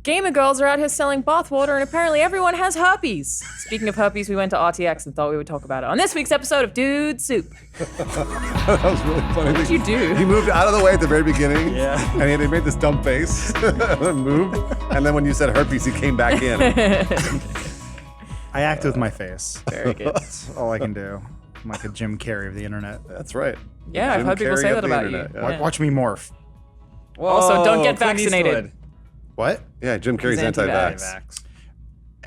Gamer girls are out here selling bathwater, and apparently everyone has herpes. Speaking of herpes, we went to RTX and thought we would talk about it on this week's episode of Dude Soup. That was really funny. What did you do? He moved out of the way at the very beginning. Yeah. And he made this dumb face and then moved. And then when you said herpes, he came back in. I act with my face. Very good. That's all I can do. I'm like a Jim Carrey of the internet. That's right. Yeah, I've Jim heard people Carrey say of that the about internet, you. yeah. Yeah. Watch me morph. Also, don't get Clint vaccinated. Eastwood. What? Yeah, Jim Carrey's He's anti-vax. anti-vax.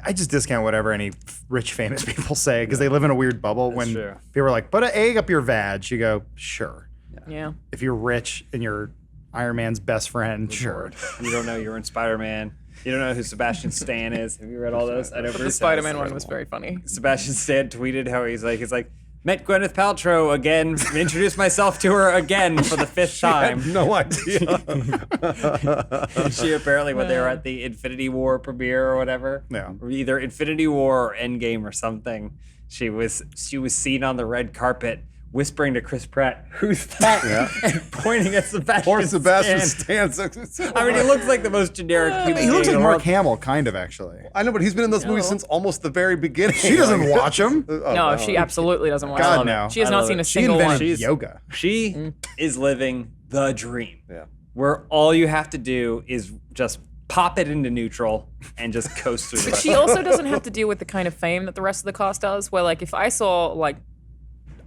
I just discount whatever any rich famous people say because they live in a weird bubble. That's When true. people are like, put an egg up your vag, you go, sure. Yeah. If you're rich and you're Iron Man's best friend, sure. You don't know you're in Spider-Man. You don't know who Sebastian Stan is. Have you read all those? I know The Bruce Spider-Man has. one was very funny. Sebastian Stan tweeted how he's like, met Gwyneth Paltrow again, introduced myself to her again for the fifth I time. have no idea. She apparently, when they were at the Infinity War premiere or whatever, Yeah. or either Infinity War or Endgame or something, she was seen on the red carpet whispering to Chris Pratt, "Who's that?" and pointing at Sebastian. Poor Sebastian Stan. Stan. I mean, he looks like the most generic human He looks being like in the Mark world. Hamill, kind of, actually. I know, but he's been in those movies since almost the very beginning. She doesn't watch him. Oh, No, wow. she absolutely doesn't watch God, it. no. She has I not love seen it. a She single one. invented She's- yoga. She is living the dream. Yeah. Where all you have to do is just pop it into neutral and just coast through the But rest she of it. also doesn't have to deal with the kind of fame that the rest of the cast does, where like if I saw like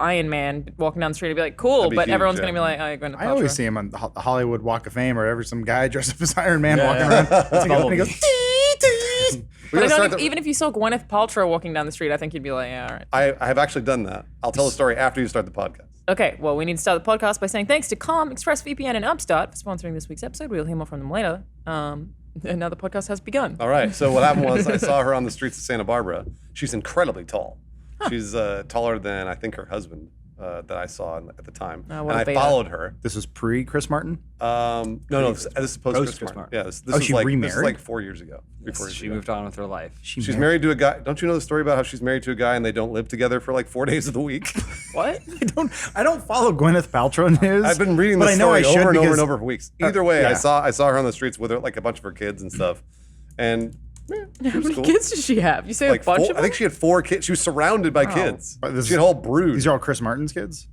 Iron Man walking down the street, I'd be like, cool, That'd be but huge, everyone's yeah. gonna be like, oh, Gwyneth I always Paltrow. see him on the Hollywood Walk of Fame or whatever, some guy dressed up as Iron Man Yeah, walking yeah. around. That's And he goes, Bumblebee. But I gotta don't start even if you saw Gwyneth Paltrow walking down the street, I think you'd be like, yeah, all right. I have actually done that. I'll tell the story after you start the podcast. Okay, well, we need to start the podcast by saying thanks to Calm, ExpressVPN, and Upstart for sponsoring this week's episode. We'll hear more from them later. And now the podcast has begun. All right. So what happened was I saw her on the streets of Santa Barbara. She's incredibly tall. She's taller than I think her husband that I saw at the time. what and a I beta. followed her. This was pre-Chris Martin? No, this is post Chris Martin. Yeah, this Oh, is she like this is remarried? like 4 years ago. She moved on with her life. She's married to a guy. Don't you know the story about how she's married to a guy and they don't live together for like 4 days of the week? What? I don't follow Gwyneth Paltrow news. I've been reading but this I know story I should over and over because- and over for weeks. Either way, yeah. I saw her on the streets with her, like a bunch of her kids and stuff. And yeah, How many kids does she have? You say Like a bunch four, of I think them? she had 4 kids. She was surrounded by kids. This She had a whole brood. These are all Chris Martin's kids?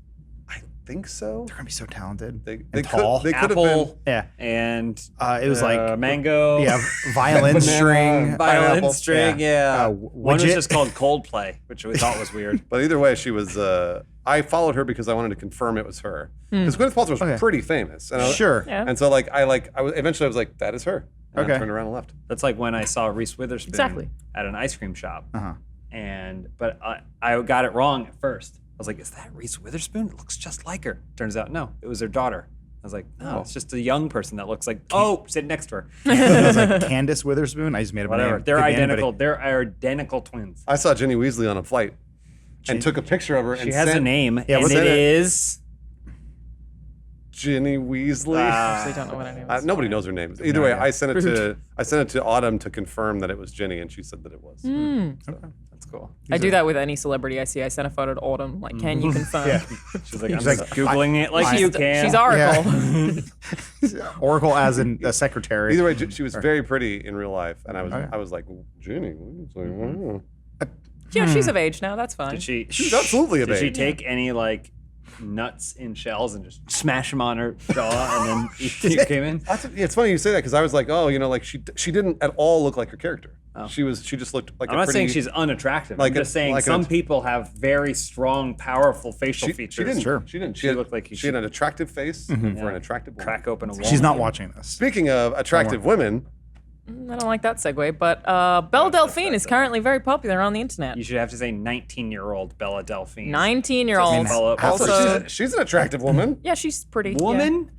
I think so. They're going to be so talented. They and could tall. they could have Apple been. yeah. and It was like, mango. yeah, violin string. Violin pineapple. string, yeah. One was widget. just called Coldplay, which we thought was weird. But either way, she was. I followed her because I wanted to confirm it was her. Because Gwyneth Paltrow was Okay. pretty famous. And Sure. Yeah. And so eventually I was like, that is her. And Okay. I turned around and left. That's like when I saw Reese Witherspoon Exactly. at an ice cream shop. Uh-huh. But I got it wrong at first. I was like, is that Reese Witherspoon? It looks just like her. Turns out, no, it was her daughter. I was like, no, it's just a young person that looks like, sitting next to her. It was like Candace Witherspoon. I just made up a Whatever. name. They're Could be identical. anybody. They're identical twins. I saw Ginny Weasley on a flight and took a picture of her. She and has a sent name, Yeah, and what's it it? is... Ginny Weasley. Actually, don't know what her name is. Nobody knows her name. Either way, idea. I sent it to Autumn to confirm that it was Ginny, and she said that it was. That's cool. I do that with any celebrity I see. I send a photo to Autumn. Like, can you confirm? Yeah. She's like, She's I'm like, just Googling it like you can. She's Oracle. Oracle as in a secretary. Either way, she was very pretty in real life, and I was like, Ginny Weasley. Yeah, she's of age now. That's fine. Did she? She's absolutely of Did she age. take any like nuts in shells and just smash them on her jaw and then you came in? It's funny you say that because I was like, oh, like she didn't at all look like her character. She just looked like I'm a not pretty, saying she's unattractive. like I'm a- just saying like some an- people have very strong, powerful facial features. She didn't. Sure. She didn't. She looked like she had an attractive face for an attractive woman. Crack open a wall. She's not watching this. Speaking of attractive women, I don't like that segue, but Belle Delphine is currently very popular on the internet. You should have to say 19-year-old Bella Delphine. 19-year-old. Follow up. Also, she's an attractive woman. yeah, she's pretty. Woman,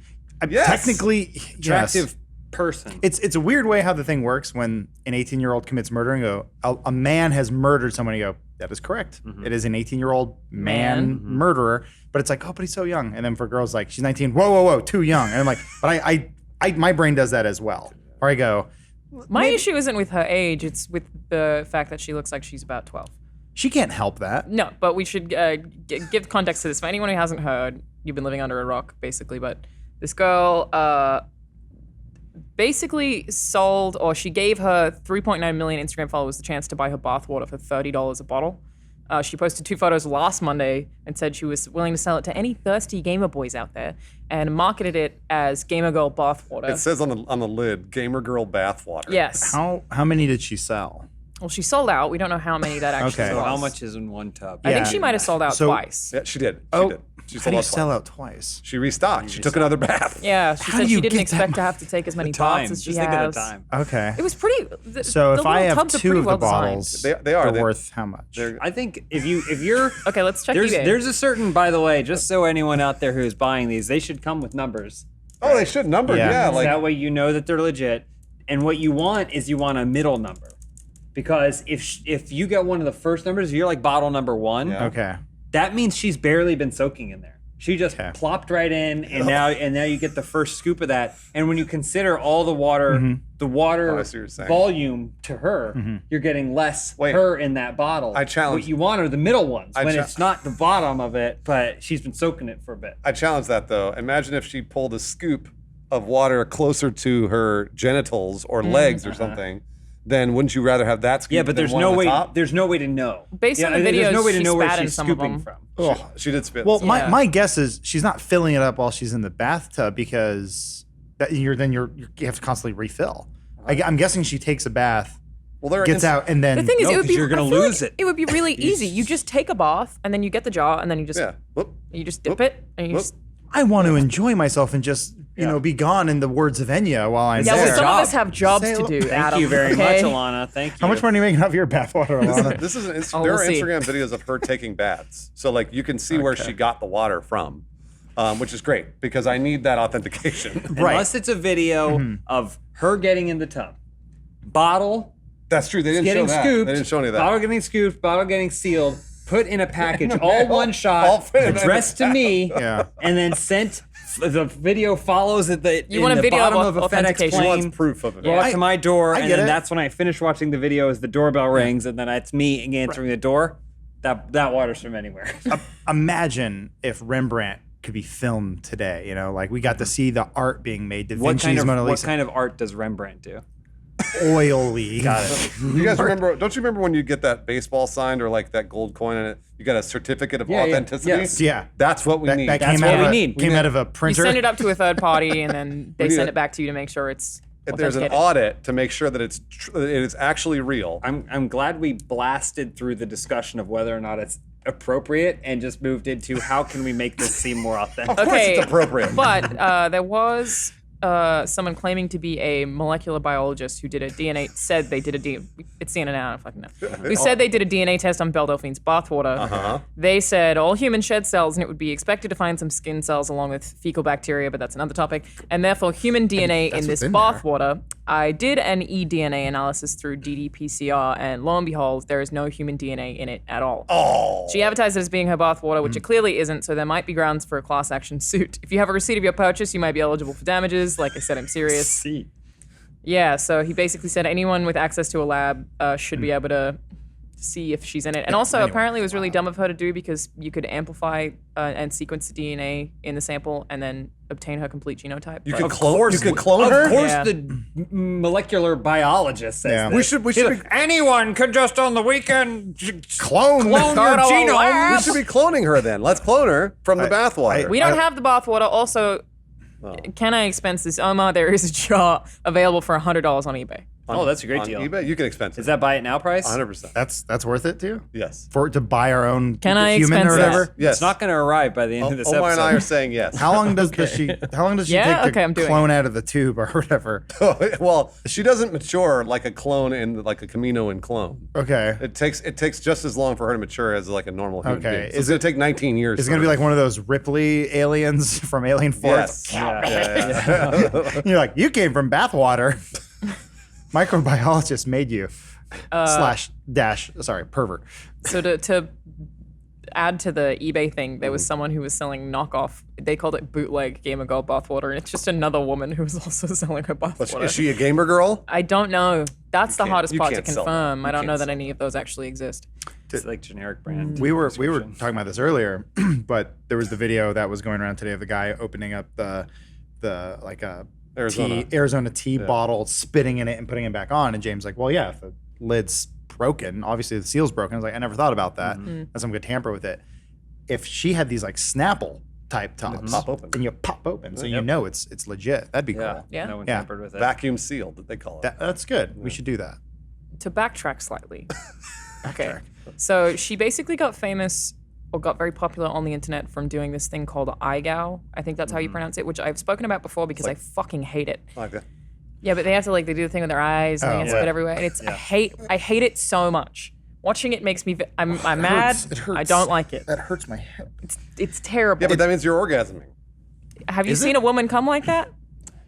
Yes. Technically, attractive yes. person. It's a weird way how the thing works when an 18-year-old commits murder and go, a man has murdered someone. You go, that is correct. It is an 18-year-old man murderer. But it's like, oh, but he's so young. And then for girls, like, she's 19. Whoa, too young. And I'm like, but I my brain does that as well. Or I go, My issue isn't with her age; it's with the fact that she looks like she's about 12. she can't help that. No, but we should give context to this for anyone who hasn't heard. You've been living under a rock, basically. But this girl, basically sold, or she gave her 3.9 million Instagram followers the chance to buy her bathwater for $30 a bottle. She posted 2 photos last Monday and said she was willing to sell it to any thirsty gamer boys out there, and marketed it as Gamer Girl bathwater. It says on the lid, Gamer Girl bathwater. Yes. How many did she sell? Well, she sold out. We don't know how many that actually Okay. was. So how much is in one tub? I think Yeah. she might have sold out So- twice. Yeah, she did. Oh, She how sold do you out sell twice. out twice? She restocked. She took another bath. Yeah, she How said do she you didn't get expect that to have to take as many Time. baths as she Just think of has. the time. Okay. It was pretty. So if I have tubs are 2 pretty of the well designed. bottles, They are. they're They- worth how much? They're- I think if you're Okay, let's check eBay. there's a certain, by the way, just so anyone out there who's buying these, they should come with numbers. Oh, they should number. Yeah. Yeah, like That way you know that they're legit. And what you want is you want a middle number. Because if you get one of the first numbers, you're like bottle number 1. Yeah. Okay. That means she's barely been soaking in there. She just Okay. plopped right in, and now you get the first scoop of that. And when you consider all the water, the water Oh, I see what you're saying. volume to her, you're getting less Wait. her in that bottle. I challenge- What you want are the middle ones when cha- it's not the bottom of it, but she's been soaking it for a bit. I challenge that though. Imagine if she pulled a scoop of water closer to her genitals or legs or something. Then wouldn't you rather have that scoop? Yeah, but than there's one no on the way. top? There's no way to know. Based on the there's no videos, way to she know where spat in she's some of scooping them. from. Oh. She did spit. Well, Yeah. my guess is she's not filling it up while she's in the bathtub because you have to constantly refill. I'm guessing she takes a bath, well, they're gets out, and then The thing is, No, it would 'cause be. you're gonna I feel lose like it. It would be really easy. You just take a bath, and then you get the jar, and then you just Yeah. Whoop. dip it, and you Whoop. just. I want to enjoy myself and just be gone in the words of Enya while I'm Yeah, there. well, some of Job. us have jobs Say to hello. do. Thank Adam, you very okay? much, Alana. Thank you. How much money are you making off your bathwater, Alana? This is Oh, there we'll are see. Instagram videos of her taking baths, so like you can see where she got the water from, which is great because I need that authentication. Right. Unless it's a video of her getting in the tub, bottle That's true. They didn't getting show that. scooped, They didn't show any of that. bottle getting scooped, bottle getting sealed, put in a package, all mail, one all shot, fit in a addressed to me, Yeah. and then sent. The video follows at the You want a the video of bottom of a FedEx authentication. She wants plane. proof of it. Brought to my door, I and get then it. that's when I finish watching the video as the doorbell rings, and then it's me answering the door. That water's from anywhere. Imagine if Rembrandt could be filmed today. Like we got to see the art being made. Da Vinci's Mona what Lisa. kind of art does Rembrandt do? Oily. Got it. You guys remember? Don't you remember when you get that baseball signed or like that gold coin in it? You got a certificate of Yeah, yeah. authenticity. Yes. Yeah. That's what we need. That That's came what out we of need. Came out of a You printer. send it up to a third party, and then they need send a- it back to you to make sure it's. If there's an authenticated. audit to make sure that it is actually real. I'm glad we blasted through the discussion of whether or not it's appropriate and just moved into how can we make this seem more authentic. Of course Okay, it's appropriate. But there was someone claiming to be a molecular biologist who did a DNA. Said they did a DNA. It's CNN. I don't fucking know. Who said they did a DNA test on Belle Delphine's bathwater? Uh-huh. They said all humans shed cells, and it would be expected to find some skin cells along with fecal bacteria, but that's another topic. And therefore, human DNA in this what's in there. bathwater. I did an eDNA analysis through ddPCR, and lo and behold, there is no human DNA in it at all. Oh. She advertised it as being her bathwater, which it clearly isn't, so there might be grounds for a class action suit. If you have a receipt of your purchase, you might be eligible for damages. Like I said, I'm serious. See. Yeah, so he basically said anyone with access to a lab should be able to see if she's in it. And also, apparently, it was really dumb of her to do because you could amplify and sequence the DNA in the sample and then obtain her complete genotype. You But- could clone. You could clone Of her. course, Yeah. the molecular biologist says Yeah. this. We should be Anyone could just on the weekend Clone. clone your Start a genome. lab. we should be cloning her then. Let's clone her from the bathwater. We don't have the bathwater. Also, can I expense this? Omar, there is a jar available for $100 on eBay. Oh, that's a great on deal. eBay, you can expense it. Is that buy it now price? 100%? That's worth it too. Yes. For to buy our own Can I human or expense whatever. that? Yes. It's not going to arrive by the end of this Omar and I episode. are saying yes. How long does she? How long does she Yeah? take Okay, I'm to doing clone out of the tube or whatever? Well, she doesn't mature like a clone in like a Camino clone. Okay. It takes just as long for her to mature as like a normal human Okay. being. So it's gonna take 19 years. Is it gonna be like one of those Ripley aliens from Alien Force? yes. Yeah. You're like, you came from bathwater. Microbiologist made you. Slash dash. Sorry, pervert. So to add to the eBay thing, there was someone who was selling knockoff. They called it bootleg Gamer Girl bathwater, and it's just another woman who was also selling her bathwater. Is she a gamer girl? I don't know. That's the can't- hardest you part to can't sell confirm. that. I You don't know can't that sell any of those actually exist. It's like generic brand. We were description. talking about this earlier, but there was the video that was going around today of the guy opening up the like a Arizona. tea bottle, spitting in it and putting it back on. And James like, well, yeah, if the lid's broken, obviously the seal's broken. I was like, I never thought about that. That's I'm gonna tamper with it. If she had these like Snapple type tops, pop open. and you pop open, so you know it's legit. That'd be cool. Yeah. No one Yeah. tampered with it. Vacuum sealed, they call it. That's good. We should do that. To backtrack slightly. Okay. So she basically got famous or got very popular on the internet from doing this thing called iGow. I think that's how you pronounce it, which I've spoken about before because I fucking hate it. Like that. Yeah, but they have to they do the thing with their eyes and they have to spit everywhere, and it's I hate it so much. Watching it makes me I'm mad. It hurts. I don't like it. That hurts my hip. It's terrible. Yeah, but that means you're orgasming. Have you seen a woman come like that?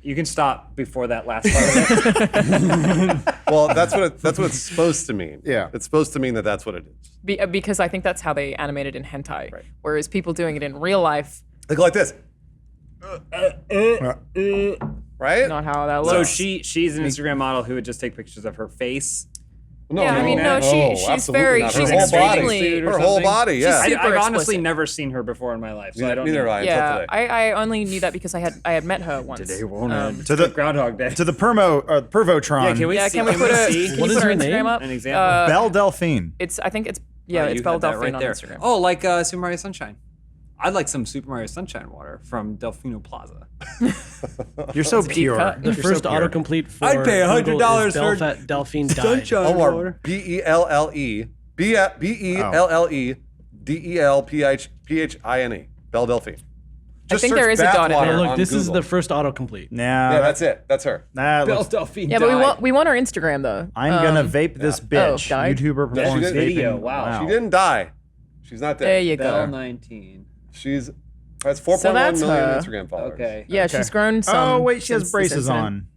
You can stop before that last part of it. Well, that's what it's supposed to mean. Yeah. It's supposed to mean that that's what it is. Because I think that's how they animate it in hentai. Right. Whereas people doing it in real life, They go like this. Right? not how that looks. So she's an Instagram model who would just take pictures of her face. No, Yeah, I mean, no, she's absolutely very, not. she's Her whole body. extremely. Her whole body, yeah. Super I've honestly explicit. never seen her before in my life, so I don't Neither know. have I until Yeah, today. I only knew that because I had met her once. Today won't end. To the Groundhog Day. to the Pervotron. Yeah, can we see? Can we put see? can What you is put her her name? Instagram up? An example? Belle Delphine. I think it's Oh, it's you Belle had that Delphine on there. Instagram. Oh, like Super Mario Sunshine. I'd like some Super Mario Sunshine water from Delfino Plaza. You're so deep pure. cut. The You're first so pure. autocomplete for I'd pay Google $100 is for Delphine died. Sunshine Or water. BELLE DELLEDELPHINE. Belle Delphine. I think there is a dot in bathwater there. Hey, look, on this is Google. the first autocomplete. Nah, Yeah, that's it. That's her. Nah, Belle looks- Delphine Yeah, but died. we want her Instagram though. I'm gonna vape this bitch. died? YouTuber Yeah, she performs did. Video, vaping. wow. She didn't die. She's not dead. There you Bell go. 19. She's has 4.1 So that's million her. Instagram followers. Okay. Yeah, Okay. she's grown some. Oh wait, she has since this braces incident. on.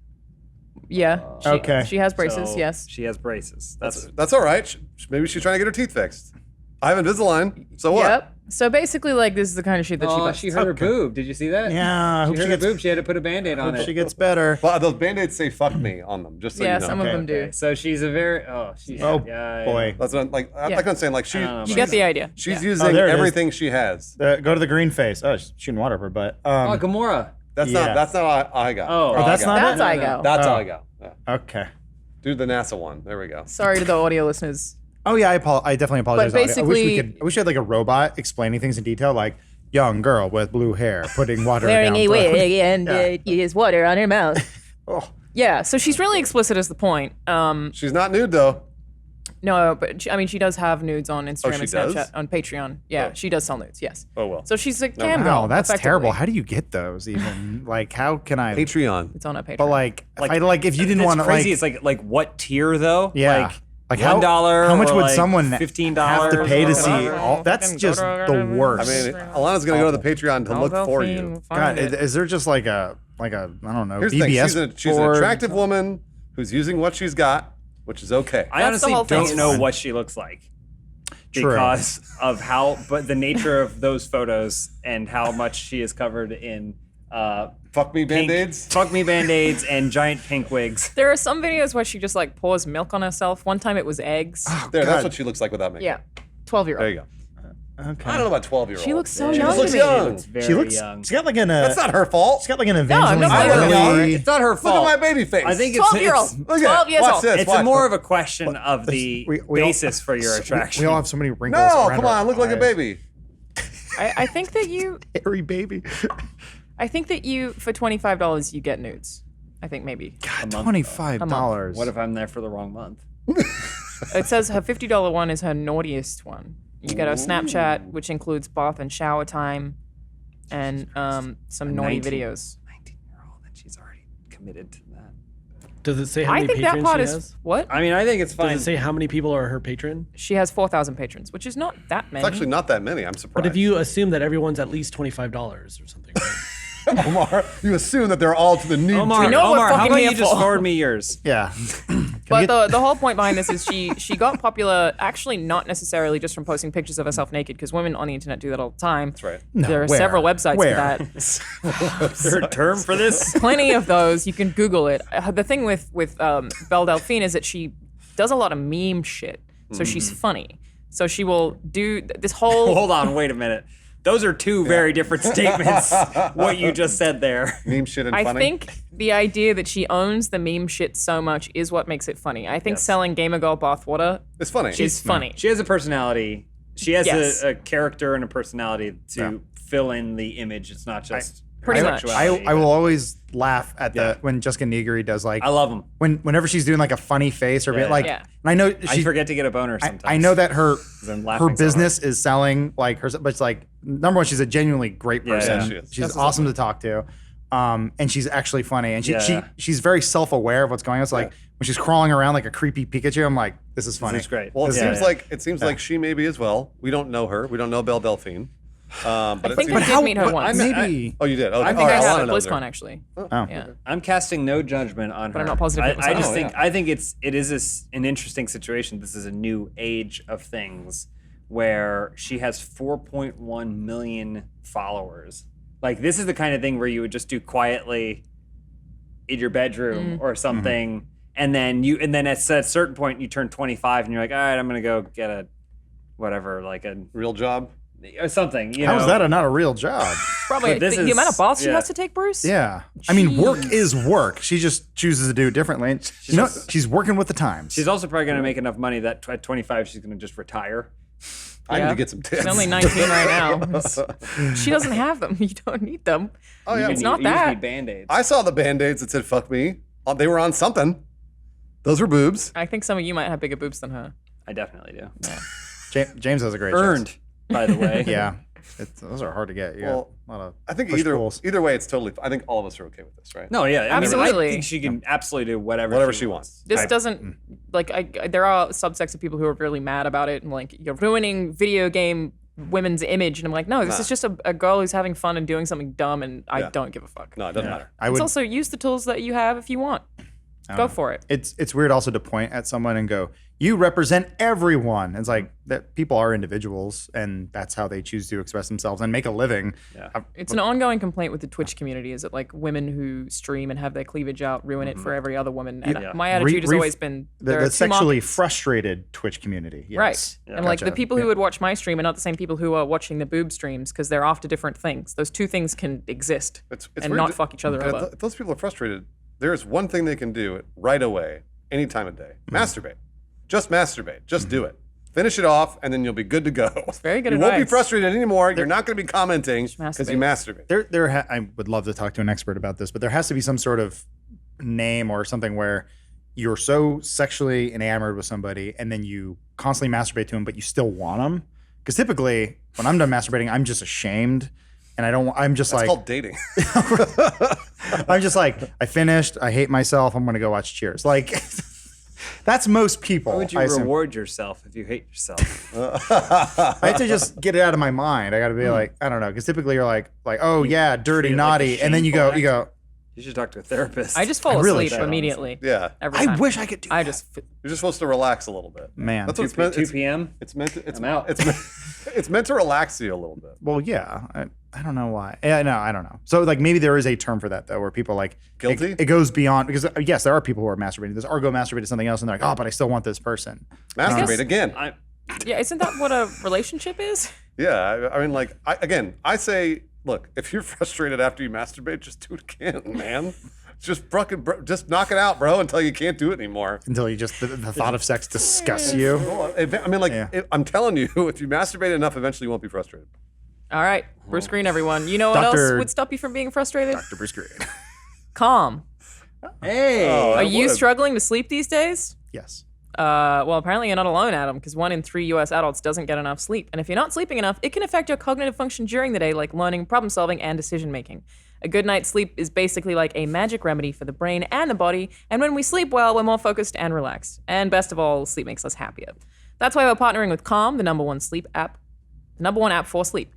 Yeah. Okay. She has braces. So Yes. She has braces. That's all right. Maybe she's trying to get her teeth fixed. I have Invisalign. So what? Yep. So basically, this is the kind of shit that she Oh, does. she hurt her boob. Did you see that? Yeah, I She hope hurt she her gets. boob. She had to put a Band-Aid on Hope it. she gets better. Well, those band-aids say "fuck me" on them, just so Yeah, you know. some of them do. Okay, so she's a very she's Oh yeah, boy. That's what I'm, like I'm saying. Like I don't know You about get the idea. she's Yeah. using there it is. everything she has. Go to the green face. Oh, she's shooting water up her butt. Oh, Gamora. That's Yeah. not I got. Oh. Or that's I got. not That's it? iGo. That's Oh. I got. Yeah. Okay. Do the NASA one. There we go. Sorry to the audio listeners. Oh yeah, I definitely apologize. But I wish we basically- could. I wish we had like a robot explaining things in detail, like young girl with blue hair putting water Wearing down a throat. wig and Yeah. has water on her mouth. Oh. Yeah, so she's really explicit is the point. She's not nude though. No, but she does have nudes on Instagram she and Snapchat, does? on Patreon. Yeah, Oh. she does sell nudes, yes. Oh well. So she's a cam girl. Wow, that's effectively. terrible. How do you get those even? Like, how can I? Patreon. It's on her Patreon. But like, if you didn't It's want to, crazy. like, It's like what tier though? yeah, like how $1 How much or would like someone $15 have to pay to or see? whatever. All, that's Fucking just go the to- worst. I mean, Alana's gonna go to the Patreon to look for you. God, is there just like a I don't know Here's the thing. BBS She's an board? attractive woman who's using what she's got, which is okay. I That's the honestly whole thing. don't know what she looks like. True. Because of but the nature of those photos and how much she is covered in Fuck me pink- band-aids. fuck me band-aids and giant pink wigs. There are some videos where she just pours milk on herself. One time it was eggs. There, God. that's what she looks like without makeup. Yeah, 12-year-old. There you go. Okay. I don't know about 12-year-old. She looks so Yeah. young. She looks to me. young. It's very She looks. young. She's got like an. That's not her fault. She's got like an I'm Evangeline not saying saying that. Lilly. It's not her Look fault. at my baby face. I think 12-year-old. Look 12 at it. years Watch old. this. it's Watch. more of a question of the we all- basis for your attraction. We all have so many wrinkles. No, around come our on. Look like a eyes. baby. I think that you Hairy baby. for $25 you get nudes. I think maybe. $25. What if I'm there for the wrong month? It says her $50 one is her naughtiest one. You get her Snapchat, which includes bath and shower time, and some naughty 19 videos. 19-year-old, and she's already committed to that. Does it say how I many think that patrons part she is has? what? I mean, I think it's fine. Does it say how many people are her patron? She has 4,000 patrons, which is not that many. It's actually not that many. I'm surprised. But if you assume that everyone's at least $25 or something, right? Omar, you assume that they're all to the nude. Omar, know what we're Omar, how fucking about here you just for. forward me yours? Yeah. But the whole point behind this is she got popular actually not necessarily just from posting pictures of herself naked, because women on the internet do that all the time. That's right. There are where? several websites Where? for that. Is there a term for this? Plenty of those. You can Google it. The thing with Belle Delphine is that she does a lot of meme shit, so she's funny. So she will do this whole. Hold on, wait a minute. Those are two very different statements. What you just said there. Meme shit and I funny. think the idea that she owns the meme shit so much is what makes it funny. I think Yes. selling Gamer Girl bathwater it's funny. is funny. She has a personality. She has Yes. a character and a personality to fill in the image. It's not just Pretty her much. sexuality, I but- will always laugh at when Jessica Negri does like I love them. whenever she's doing like a funny face or Yeah. like Yeah. and I know I she forget to get a boner sometimes. I know that her I'm laughing her so business is selling like her, but it's like number one, she's a genuinely great Yeah, person. yeah, she is. She's awesome to talk to, and she's actually funny, and she's very self aware of what's going on. It's like when she's crawling around like a creepy Pikachu, I'm like, this is funny. It's great. Well, it Yeah, seems yeah. like she may be as well. We don't know her. We don't know Belle Delphine. But I it think seems, I did meet her once. Maybe oh, you did. Okay. I think All right, I I wanna had at know BlizzCon there. actually. oh. Yeah. I'm casting no judgment on her. But I'm not positive it was her. Oh, I think it is an interesting situation. This is a new age of things where she has 4.1 million followers. Like this is the kind of thing where you would just do quietly in your bedroom or something, and then at a certain point you turn 25 and you're like, all right, I'm gonna go get a whatever, like a Real job. or something. You How know? is that not a real job? Probably But this the amount of is- baths she yeah. has to take, Bruce. Yeah, I mean, work Jeez. is work. She just chooses to do it differently. She's working with the times. She's also probably gonna make enough money that at 25 she's gonna just retire. I need Yeah. to get some tips. She's only 19 right now. She doesn't have them. You don't need them. Oh, yeah. It's You not just that. need Band-Aids. I saw the Band-Aids that said "fuck me." They were on something. Those were boobs. I think some of you might have bigger boobs than her. I definitely do. James has a great Earned, chest. by the way. Yeah, those are hard to get. You Well, got a lot of I think push-pulls. either way, it's totally. I think all of us are okay with this, right? No, yeah, I mean, Absolutely. I think she can absolutely do Whatever she wants. This doesn't like. There are subsects of people who are really mad about it and like you're ruining video game women's image. And I'm like, no, this is just a girl who's having fun and doing something dumb, and I Yeah. don't give a fuck. No, it doesn't matter. I It's would. also use the tools that you have if you want. Go for it. It's weird also to point at someone and go, "You represent everyone." It's like that people are individuals, and that's how they choose to express themselves and make a living. Yeah. It's an ongoing complaint with the Twitch community. Is it like women who stream and have their cleavage out ruin it for every other woman? And Yeah. my attitude has always been there The are two sexually markets. frustrated Twitch community. Yes. Right. And like the Gotcha. people who would watch my stream are not the same people who are watching the boob streams because they're after different things. Those two things can exist It's and weird not to- fuck each other and over. if those people are frustrated, there's one thing they can do right away, any time of day. Masturbate. Just masturbate. Just do it. Finish it off, and then you'll be good to go. very good You won't be advice. frustrated anymore. You're not going to be commenting because you masturbate. I would love to talk to an expert about this, but there has to be some sort of name or something where you're so sexually enamored with somebody and then you constantly masturbate to them, but you still want them. Because typically, when I'm done masturbating, I'm just ashamed, and I don't. I'm just It's like, called dating. I'm just like, I finished. I hate myself. I'm gonna go watch Cheers. Like, that's most people. How would you I assume. reward yourself if you hate yourself? I have to just get it out of my mind. I got to be like, I don't know, because typically you're like, oh yeah, dirty, treat it like a naughty, and then you go, shameful You should talk to a therapist. I just fall really asleep should, immediately. Yeah. Every I time. wish I could do. I that. just. You're just supposed to relax a little bit. Man. That's what it's 2 meant. 2 p.m. It's meant to. I'm out. It's meant to relax you a little bit. Well, yeah. I don't know why. Yeah, no, I don't know. So like maybe there is a term for that though, where people like Guilty? It goes beyond because yes, there are people who are masturbating. There's Argo masturbated to something else, and they're like, oh, but I still want this person. Masturbate again. Yeah, isn't that what a relationship is? Yeah, I mean, like, I say, look, if you're frustrated after you masturbate, just do it again, man. Just just knock it out, bro, until you can't do it anymore. Until you just the thought of sex disgusts you. I mean, like, Yeah. I'm telling you, if you masturbate enough, eventually you won't be frustrated. All right, Bruce Green, everyone. You know what Dr. else would stop you from being frustrated? Dr. Bruce Green. Calm. Hey. Oh, Are I you would. struggling to sleep these days? Yes. Well, apparently you're not alone, Adam, because 1 in 3 U.S. adults doesn't get enough sleep. And if you're not sleeping enough, it can affect your cognitive function during the day, like learning, problem solving, and decision making. A good night's sleep is basically like a magic remedy for the brain and the body. And when we sleep well, we're more focused and relaxed. And best of all, sleep makes us happier. That's why we're partnering with Calm, the number one app for sleep.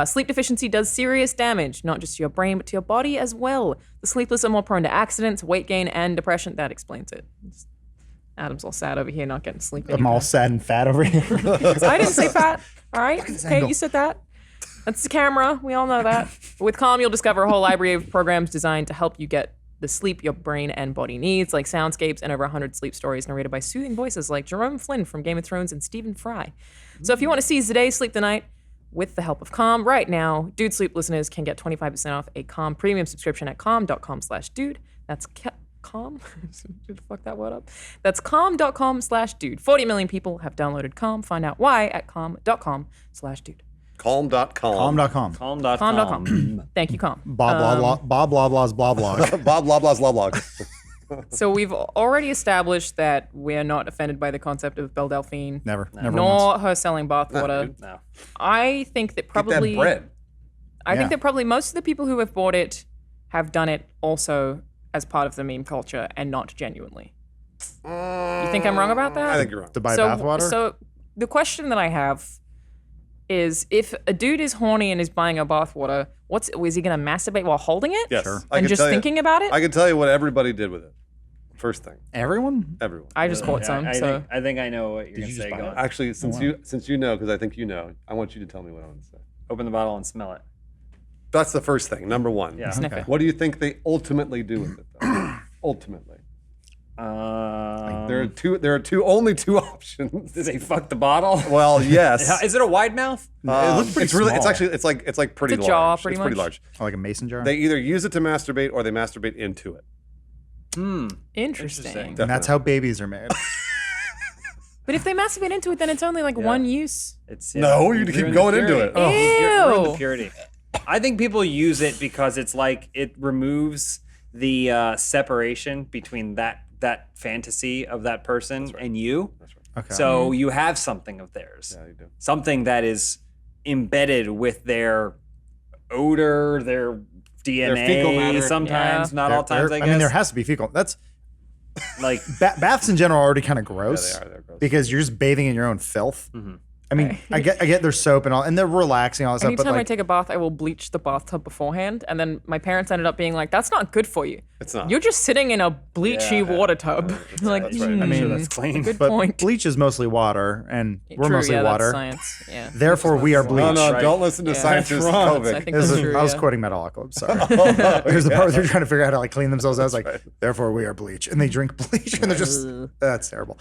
Sleep deficiency does serious damage, not just to your brain, but to your body as well. The sleepless are more prone to accidents, weight gain, and depression. That explains it. Adam's all sad over here, not getting sleep. I'm all sad and fat over here. I didn't say fat. All right. Okay, you said that. That's the camera. We all know that. With Calm, you'll discover a whole library of programs designed to help you get the sleep your brain and body needs, like soundscapes and over 100 sleep stories narrated by soothing voices like Jerome Flynn from Game of Thrones and Stephen Fry. So if you want to seize the day, sleep the night, with the help of Calm. Right now, Dude Sleep listeners can get 25% off a Calm premium subscription at calm.com/dude. That's Calm? Did I fuck that word up? That's calm.com/dude. 40 million people have downloaded Calm. Find out why at calm.com/dude. Calm.com. Calm.com. Calm.com. Calm.com. Thank you, Calm. Bob blah blah's blah blog. Bob blah blah's blah blog. So we've already established that we're not offended by the concept of Belle Delphine. Never once. Nor her selling bathwater. No. I think that Get probably that bread. I Yeah. think that probably most of the people who have bought it have done it also as part of the meme culture and not genuinely. You think I'm wrong about that? I think you're wrong. To buy bathwater? So the question that I have is, if a dude is horny and is buying a bathwater, is he going to masturbate while holding it? Yes. Sure. I And can just tell you- thinking about it? I can tell you what everybody did with it. First thing, Everyone? everyone. I just bought some. So I think I know what you're going you to just say. buy Go it? on. Actually, since you know, because I think you know, I want you to tell me what I want to say. Open the bottle and smell it. That's the first thing. Number one. Yeah. sniff Okay. it. What do you think they ultimately do with it, though? Ultimately, there are only two options. Did they fuck the bottle? Well, yes. Is it a wide mouth? It looks pretty it's really. small. It's actually. It's like pretty It's a large. jar, pretty it's pretty much. large. Oh, like a mason jar? They either use it to masturbate or they masturbate into it. Interesting. and that's how babies are made. But if they masturbate into it, then it's only like one use. It's No, you keep ruin the going into purity. it. Oh. You ruin the Ew. purity. I think people use it because it's like it removes the separation between that fantasy of that person and you. That's right. Okay. So you have something of theirs, Yeah, you do. something that is embedded with their odor, their DNA. fecal matter. Sometimes, Yeah. not all times. I guess. mean, there has to be fecal. That's like baths in general are already kind of gross. Yeah, they are. They're gross. Because you're just bathing in your own filth. Mm-hmm. I mean, I get there's soap and all, and they're relaxing all that stuff. Anytime But I like, take a bath, I will bleach the bathtub beforehand, and then my parents ended up being like, "That's not good for you. It's not. You're just sitting in a bleachy water tub." Like, that's right. "Hmm, I I'm sure that's clean. good but point. bleach is mostly water, and we're True, mostly yeah, water. That's science. Yeah. Therefore, we are bleach. No, no, Right. don't listen to Yeah. scientists. I Kovic. think This that's is- true. I was Yeah. quoting Metalocalypse. Sorry. There's the part where they're trying to figure out how to like clean themselves. I was like, therefore we are bleach, and they drink bleach, and they're just that's terrible.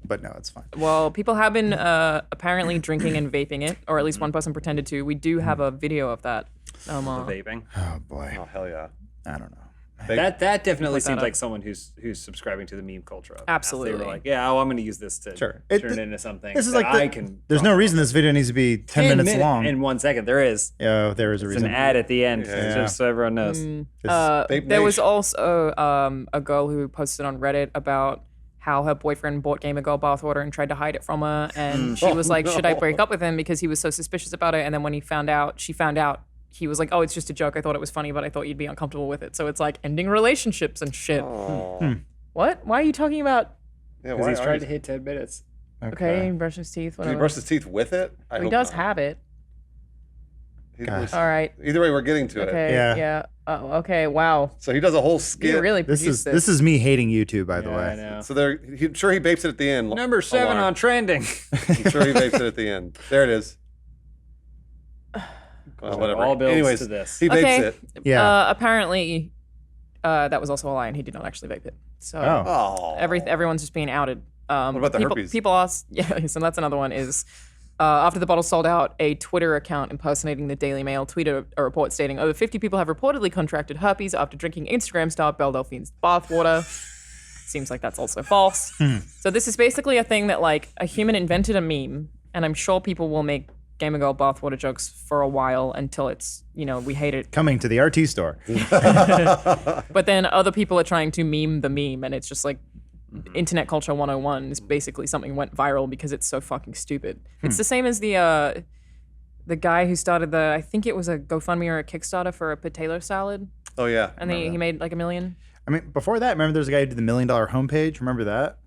But no, it's fine. Well, people have been apparently drinking and vaping it, or at least one person pretended to. We do have a video of that. vaping. Oh boy, Oh hell yeah. I don't know. That definitely that seems up. like someone who's subscribing to the meme culture. Of it. Absolutely. They were like, yeah, I'm going to use this to Sure. turn it into something. This is that like the, I can. There's no reason this video needs to be 10 minutes long. In 1 second, there is. Yeah, there is a It's reason. an ad at the end, Yeah. just so everyone knows. Vape There was Nation. also a girl who posted on Reddit about how her boyfriend bought Gamer Girl bathwater and tried to hide it from her, and she was like, "Should I break up with him because he was so suspicious about it?" And then when she found out. He was like, "Oh, it's just a joke. I thought it was funny, but I thought you'd be uncomfortable with it." So it's like ending relationships and shit. What? Why are you talking about? Yeah, Because why he's are trying you- to hit 10 minutes. Okay, brush his teeth. Did he Whatever. brush his teeth with it? I he hope does not. have it. He God. was- All right. Either way, we're getting to it. Okay. Yeah. Yeah. Oh, okay. Wow. So he does a whole skit. You really This produced is this is me hating you by the Yeah, I way. know. So I'm sure he vapes it at the end. Number 7 Alarm. on trending. I'm sure he vapes it at the end. There it is. Well, whatever. all builds Anyways, to this. he vapes Okay. it. Yeah. Apparently, that was also a lie, and he did not actually vape it. So Oh. Oh. everyone's just being outed. What about the herpes? People asked. Yeah, so that's another one. Is after the bottle sold out, a Twitter account impersonating the Daily Mail tweeted a report stating over 50 people have reportedly contracted herpes after drinking Instagram star Belle Delphine's bathwater. Seems like that's also false. So this is basically a thing that like a human invented a meme, and I'm sure people will make Gamer Girl bathwater jokes for a while until it's, we hate it. Coming to the RT store. But then other people are trying to meme the meme, and it's just like internet culture 101 is basically something went viral because it's so fucking stupid. It's the same as the guy who started I think it was a GoFundMe or a Kickstarter for a potato salad, Oh yeah. and he made like $1 million. I mean, before that, remember there's a guy who did the $1 million homepage. Remember that?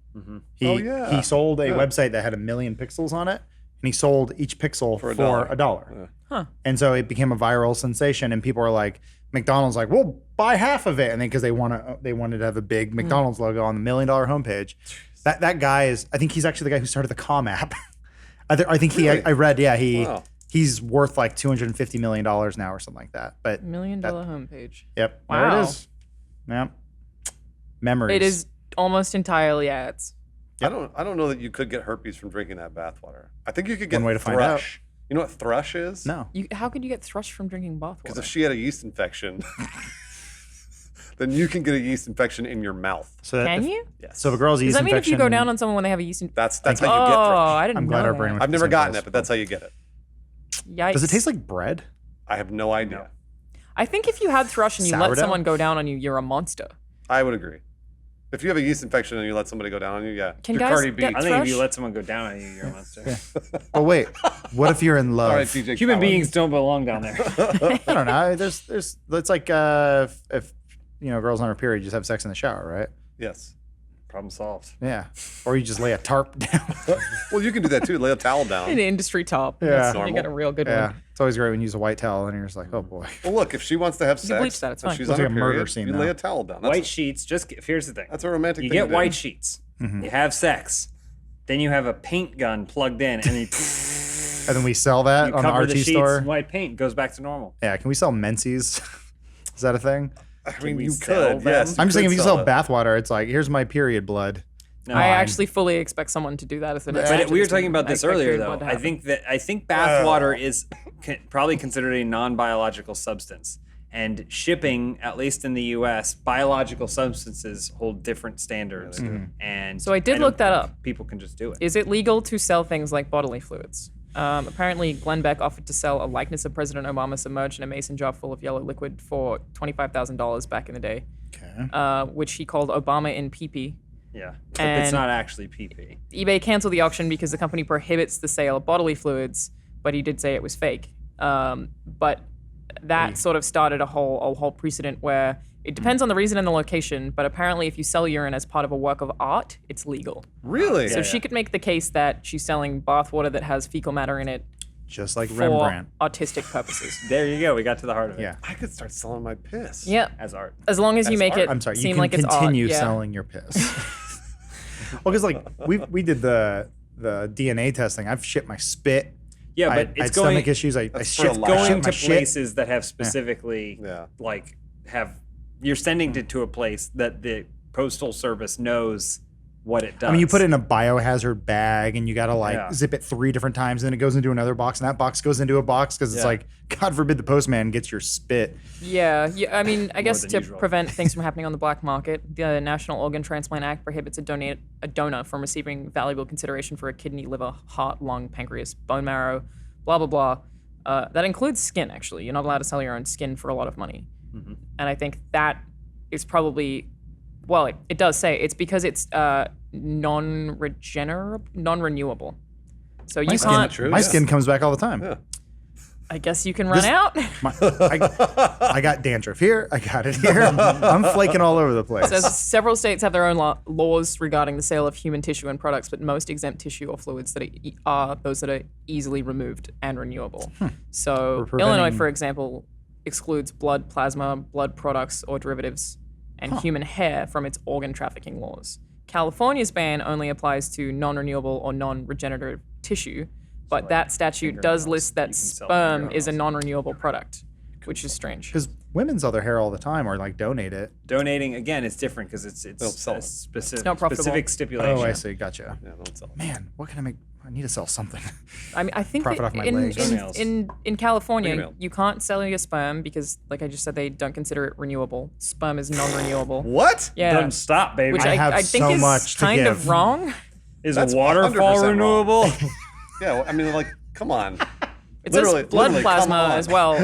He, Oh, yeah. He sold a website that had 1 million pixels on it, and he sold each pixel for $1. $1. Huh. And so it became a viral sensation, and people were like, McDonald's like, we'll buy half of it, and then because they wanted to have a big McDonald's logo on the $1 million homepage. That guy is, I think he's actually the guy who started the Com app. I think Really? I read, yeah, Wow. he's worth like $250 million now or something like that. But $1 million homepage. yep, Wow. there it is. Yep. Memories. It is almost entirely ads. I don't know that you could get herpes from drinking that bathwater. I think you could get One way to find thrush. You know what thrush is? No. How could you get thrush from drinking bath Because water? if she had a yeast infection, then you can get a yeast infection in your mouth. So that Can if- you? Yes. So if a girl's Does yeast that mean if you go infection- down on someone when they have a yeast infection? That's how you Oh, get thrush. I didn't I'm know glad our that. brain went I've the never same gotten place. it, but that's how you get it. Yikes. Does it taste like bread? I have no idea. No. I think if you had thrush and you let Sourdough? someone go down on you, you're a monster. I would agree. If you have a yeast infection and you let somebody go down on you, yeah. Can Do guys Cardi B. get I think if thrush? you let someone go down on you, you're a monster. Oh wait, what if you're in love? All right, DJ Human Khaled. beings don't belong down there. I don't know. There's it's like if girls on her period just have sex in the shower, right? Yes. Problem solved. Yeah. Or you just lay a tarp down. Well, you can do that too. Lay a towel down. An industry top. Yeah. That's- You Normal. got a real good yeah. one. It's always great when you use a white towel and you're just like, oh boy. Well, look, if she wants to have can sex, bleach that, it's and fine. she's Looks on like her a murder period, scene you now. lay a towel down. White sheets. Here's the thing. That's a romantic You thing get to do. white sheets. You have sex. Then you have a paint gun plugged in, and then And then we sell that you on the cover the RT sheets store. in white paint. Goes back to normal. Yeah, can we sell Menses? Is that a thing? I mean, we you sell could, them? yes. I'm just saying if you could sell it. bathwater, it's like, here's my period blood. No, I I'm- actually fully expect someone to do that as the next But step we were is talking to about this expect earlier, period though. blood to I think bath water is probably considered a non-biological substance, and shipping, at least in the U.S., biological substances hold different standards. And So I did don't look that think up. People can just do it. Is it legal to sell things like bodily fluids? Apparently, Glenn Beck offered to sell a likeness of President Obama submerged in a mason jar full of yellow liquid for $25,000 back in the day, Okay. which he called Obama in pee-pee. Yeah, but And- it's not actually PP. eBay canceled the auction because the company prohibits the sale of bodily fluids, but he did say it was fake. But that sort of started a whole precedent where it depends on the reason and the location, but apparently if you sell urine as part of a work of art, it's legal. Really? So she could make the case that she's selling bathwater that has fecal matter in it Just like for Rembrandt. artistic purposes. There you go. We got to the heart of it. Yeah. I could start selling my piss. Yep. As art. As long as you As make art. it I'm sorry, you seem can like it's art. continue Yeah. selling your piss. Well, because like we did the DNA testing. I've shit my spit. Yeah, I but had it's going stomach issues. I That's for shit, a I lab. going shit my to shit. places that have specifically Yeah. like have you're sending it to a place that the postal service knows what it does. I mean, you put it in a biohazard bag and you got to like Yeah. zip it 3 different times, and then it goes into another box, and that box goes into a box because it's Yeah. like, God forbid the postman gets your spit. Yeah, I mean, I guess than to usual. prevent things from happening on the black market, the National Organ Transplant Act prohibits a donor from receiving valuable consideration for a kidney, liver, heart, lung, pancreas, bone marrow, blah blah blah. That includes skin. Actually, you're not allowed to sell your own skin for a lot of money, and I think that is probably, well, it does say it's because it's non-renewable. So you can't. true, My yeah. skin comes back all the time. Yeah. I guess you can run out. I got dandruff here. I got it here. I'm flaking all over the place. Says several states have their own laws regarding the sale of human tissue and products, but most exempt tissue or fluids that are those that are easily removed and renewable. So We're preventing- Illinois, for example, excludes blood, plasma, blood products or derivatives, and human hair from its organ trafficking laws. California's ban only applies to non-renewable or non-regenerative tissue, but that statute does list that sell sperm is a fingernails. non-renewable product, which is strange. Because women sell their hair all the time or like donate it. donating again is different because it's sell a it. specific not profitable. specific stipulation. Oh, I see. Gotcha. Yeah, don't sell it. Man, what can I make? I need to sell something. I mean, I think Profit that off my in, legs. Fingernails. in California, Fingernail. you can't sell your sperm because, like I just said, they don't consider it renewable. Sperm is non-renewable. What? Yeah, Don't stop, baby. which I I, have I think so is much to kind of give. wrong. Is That's waterfall 100% wrong. renewable? Yeah, well, I mean, like, come on. It Literally- says blood literally, come plasma on. as well.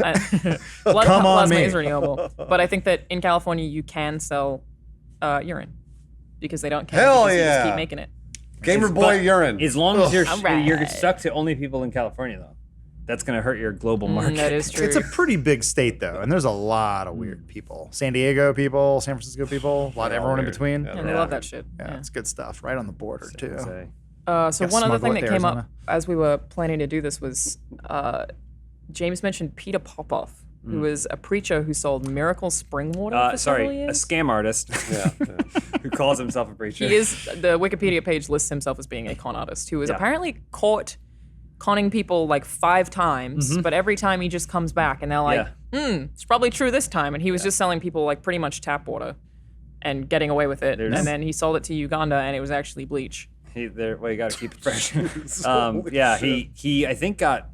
Blood Come on plasma me. is renewable, but I think that in California you can sell urine because they don't care. Hell because you just yeah. keep making it. Gamer boy But urine. As long as you're Alright. you're stuck to only people in California, though, that's gonna hurt your global market. That is true. It's a pretty big state though, and there's a lot of weird people. San Diego people, San Francisco people, a lot of They're all everyone in weird. between. Yeah, and they they're love all that shit. Yeah, Yeah. it's good stuff. Right on the border too. Say. So Gotta one other smuggle thing it that to came up Arizona. as we were planning to do this was James mentioned Peter Popoff, who was a preacher who sold miracle spring water for several Sorry, a years. scam artist Yeah, yeah. who calls himself a preacher. He is, the Wikipedia page lists himself as being a con artist who was Yeah. apparently caught conning people like 5 times, but every time he just comes back and they're like, it's probably true this time. And he was just selling people like pretty much tap water and getting away with it. There's- And then he sold it to Uganda and it was actually bleach. Well, you got to keep it fresh. Yeah, he I think got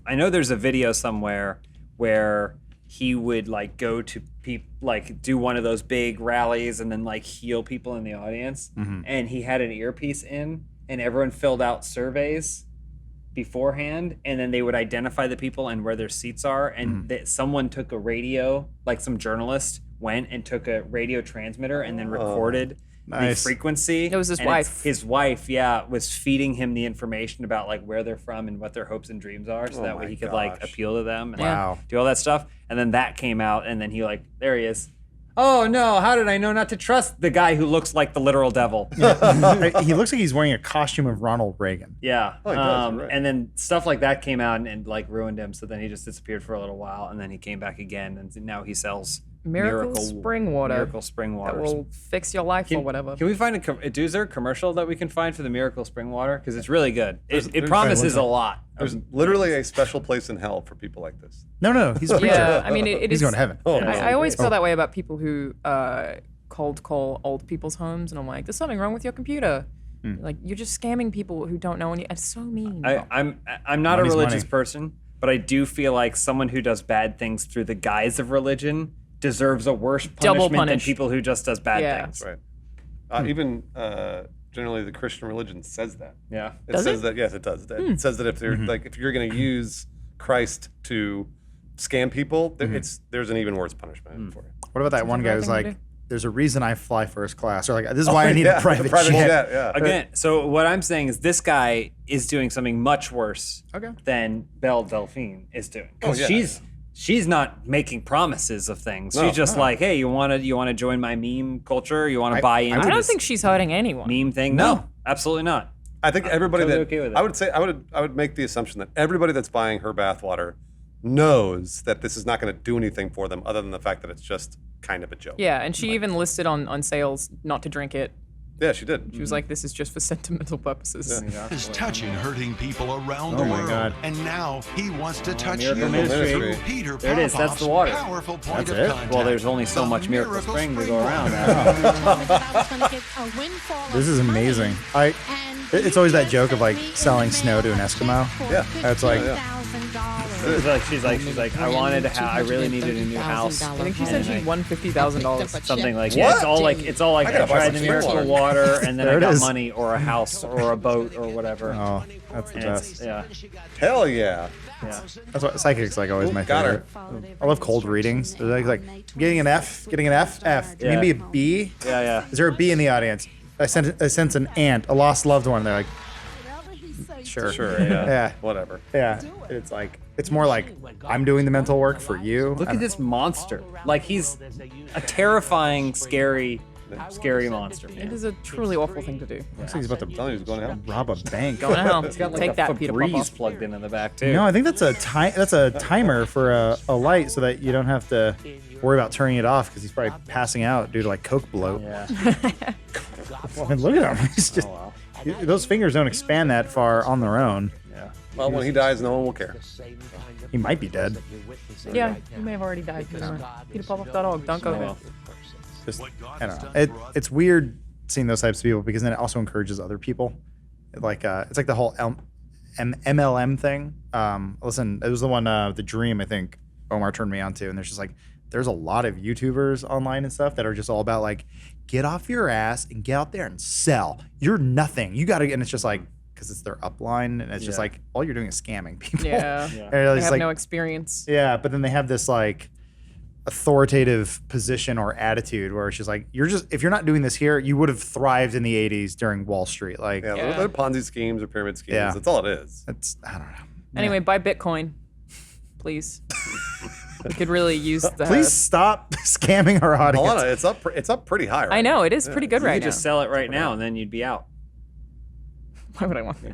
I know there's a video somewhere where he would like go to people, like do one of those big rallies and then like heal people in the audience. And he had an earpiece in, and everyone filled out surveys beforehand, and then they would identify the people and where their seats are. And that someone took a radio, like some journalist went and took a radio transmitter and then recorded the Nice. frequency. It was his And wife. His wife, yeah, was feeding him the information about like where they're from and what their hopes and dreams are, so that way my he could like gosh. appeal to them and Wow. do all that stuff. And then that came out, and then he like, there he is. Oh no, how did I know not to trust the guy who looks like the literal devil? He looks like he's wearing a costume of Ronald Reagan. Yeah. Oh, he does, you're right. And then stuff like that came out and like ruined him. So then he just disappeared for a little while, and then he came back again, and now he sells Miracle spring water Miracle spring that water. will fix your life or whatever. Can we find is there a commercial that we can find for the Miracle spring water? Because it's really good. It there's- promises a lot. There's literally a special place in hell for people like this. No, he's a preacher. Yeah, I mean, it He's is. going to heaven. Oh, I always feel that way about people who cold call old people's homes, and I'm like, there's something wrong with your computer. Like, you're just scamming people who don't know any. It's so mean. I'm not Money's a religious money. person, but I do feel like someone who does bad things through the guise of religion deserves a worse Double punishment than punish. people who just does bad Yeah. things. Right. Even generally, the Christian religion says that. Yeah. It Does says it? that. Yes, it does. It says that if they're like if you're going to use Christ to scam people, there's an even worse punishment for it. What about that one the guy right who's thing to like, do. there's a reason I fly first class, or like, this is why I need a private jet. jet. Yeah. Again, so what I'm saying is this guy is doing something much worse Okay. than Belle Delphine is doing. Because Oh, yeah. she's not making promises of things. No, She's just like, hey, you wanna join my meme culture? You wanna buy into I don't this think she's hurting anyone. meme thing? No, absolutely not. I think everybody totally that okay with it. I would say I would make the assumption that everybody that's buying her bathwater knows that this is not going to do anything for them other than the fact that it's just kind of a joke. Yeah, and she even listed on sales not to drink it. Yeah, she did. She was like, this is just for sentimental purposes. is touching hurting people around the my world. God. And now he wants to touch Miracle you Ministry. through Peter There it is, that's Popoff's the water. powerful point That's of it? contact. Well, there's only so The much Miracle Spring to go around. This is amazing. It's always that joke of like selling snow to an Eskimo. Yeah. It's like, She's like, I wanted to have, I really needed a new house. I think she said she won $50,000. Something like, yeah, it's all like I gotta buy tried some the spring miracle water. water, and then There I it got is. money or a house or a boat or whatever. oh, that's the And best. yeah. Hell yeah. That's what psychics like always my Got her. favorite. I love cold readings. They're like getting an F, F. Can you Yeah. be a B? Yeah. Is there a B in the audience? I sense an ant, a lost loved one. They're like, sure. Sure. Yeah. Yeah. Whatever. Yeah. It's like, it's more like I'm doing the mental work for you. Look at this monster. Like he's a terrifying, scary monster, It man. is a truly awful thing to do. Looks like he's about to Telling you he's going to hell. rob a bank. Go to hell. Got like Take a that, Peter Febreze Popoff. plugged in the back too. No, I think that's a timer for a light so that you don't have to worry about turning it off because he's probably passing out due to like coke bloat. Yeah. I mean, look at him. He's just, those fingers don't expand that far on their own. Yeah. Well, when he dies, no one will care. He might be dead. Yeah, you may have already died. PeterPopoff.org. Don't go there. Just, I don't know. It's weird seeing those types of people because then it also encourages other people. Like it's like the whole MLM thing. Listen, it was the one, the Dream, I think Omar turned me on to, and there's a lot of YouTubers online and stuff that are just all about like, get off your ass and get out there and sell. You're nothing. You got to, and it's just like, because it's their upline, and it's just like, all you're doing is scamming people. Yeah. And They it's have like, no experience. yeah, but then they have this like authoritative position or attitude where it's just like, if you're not doing this here, you would have thrived in the 80s during Wall Street. Like, Yeah, Yeah. They're Ponzi schemes or pyramid schemes. Yeah. That's all it is. I don't know. Anyway, buy Bitcoin, please. We could really use the. Please stop scamming our audience. Alana, it's up pretty high. Right? I know it is pretty good You right could now. just sell it right now, and then you'd be out. Why would I want? I'm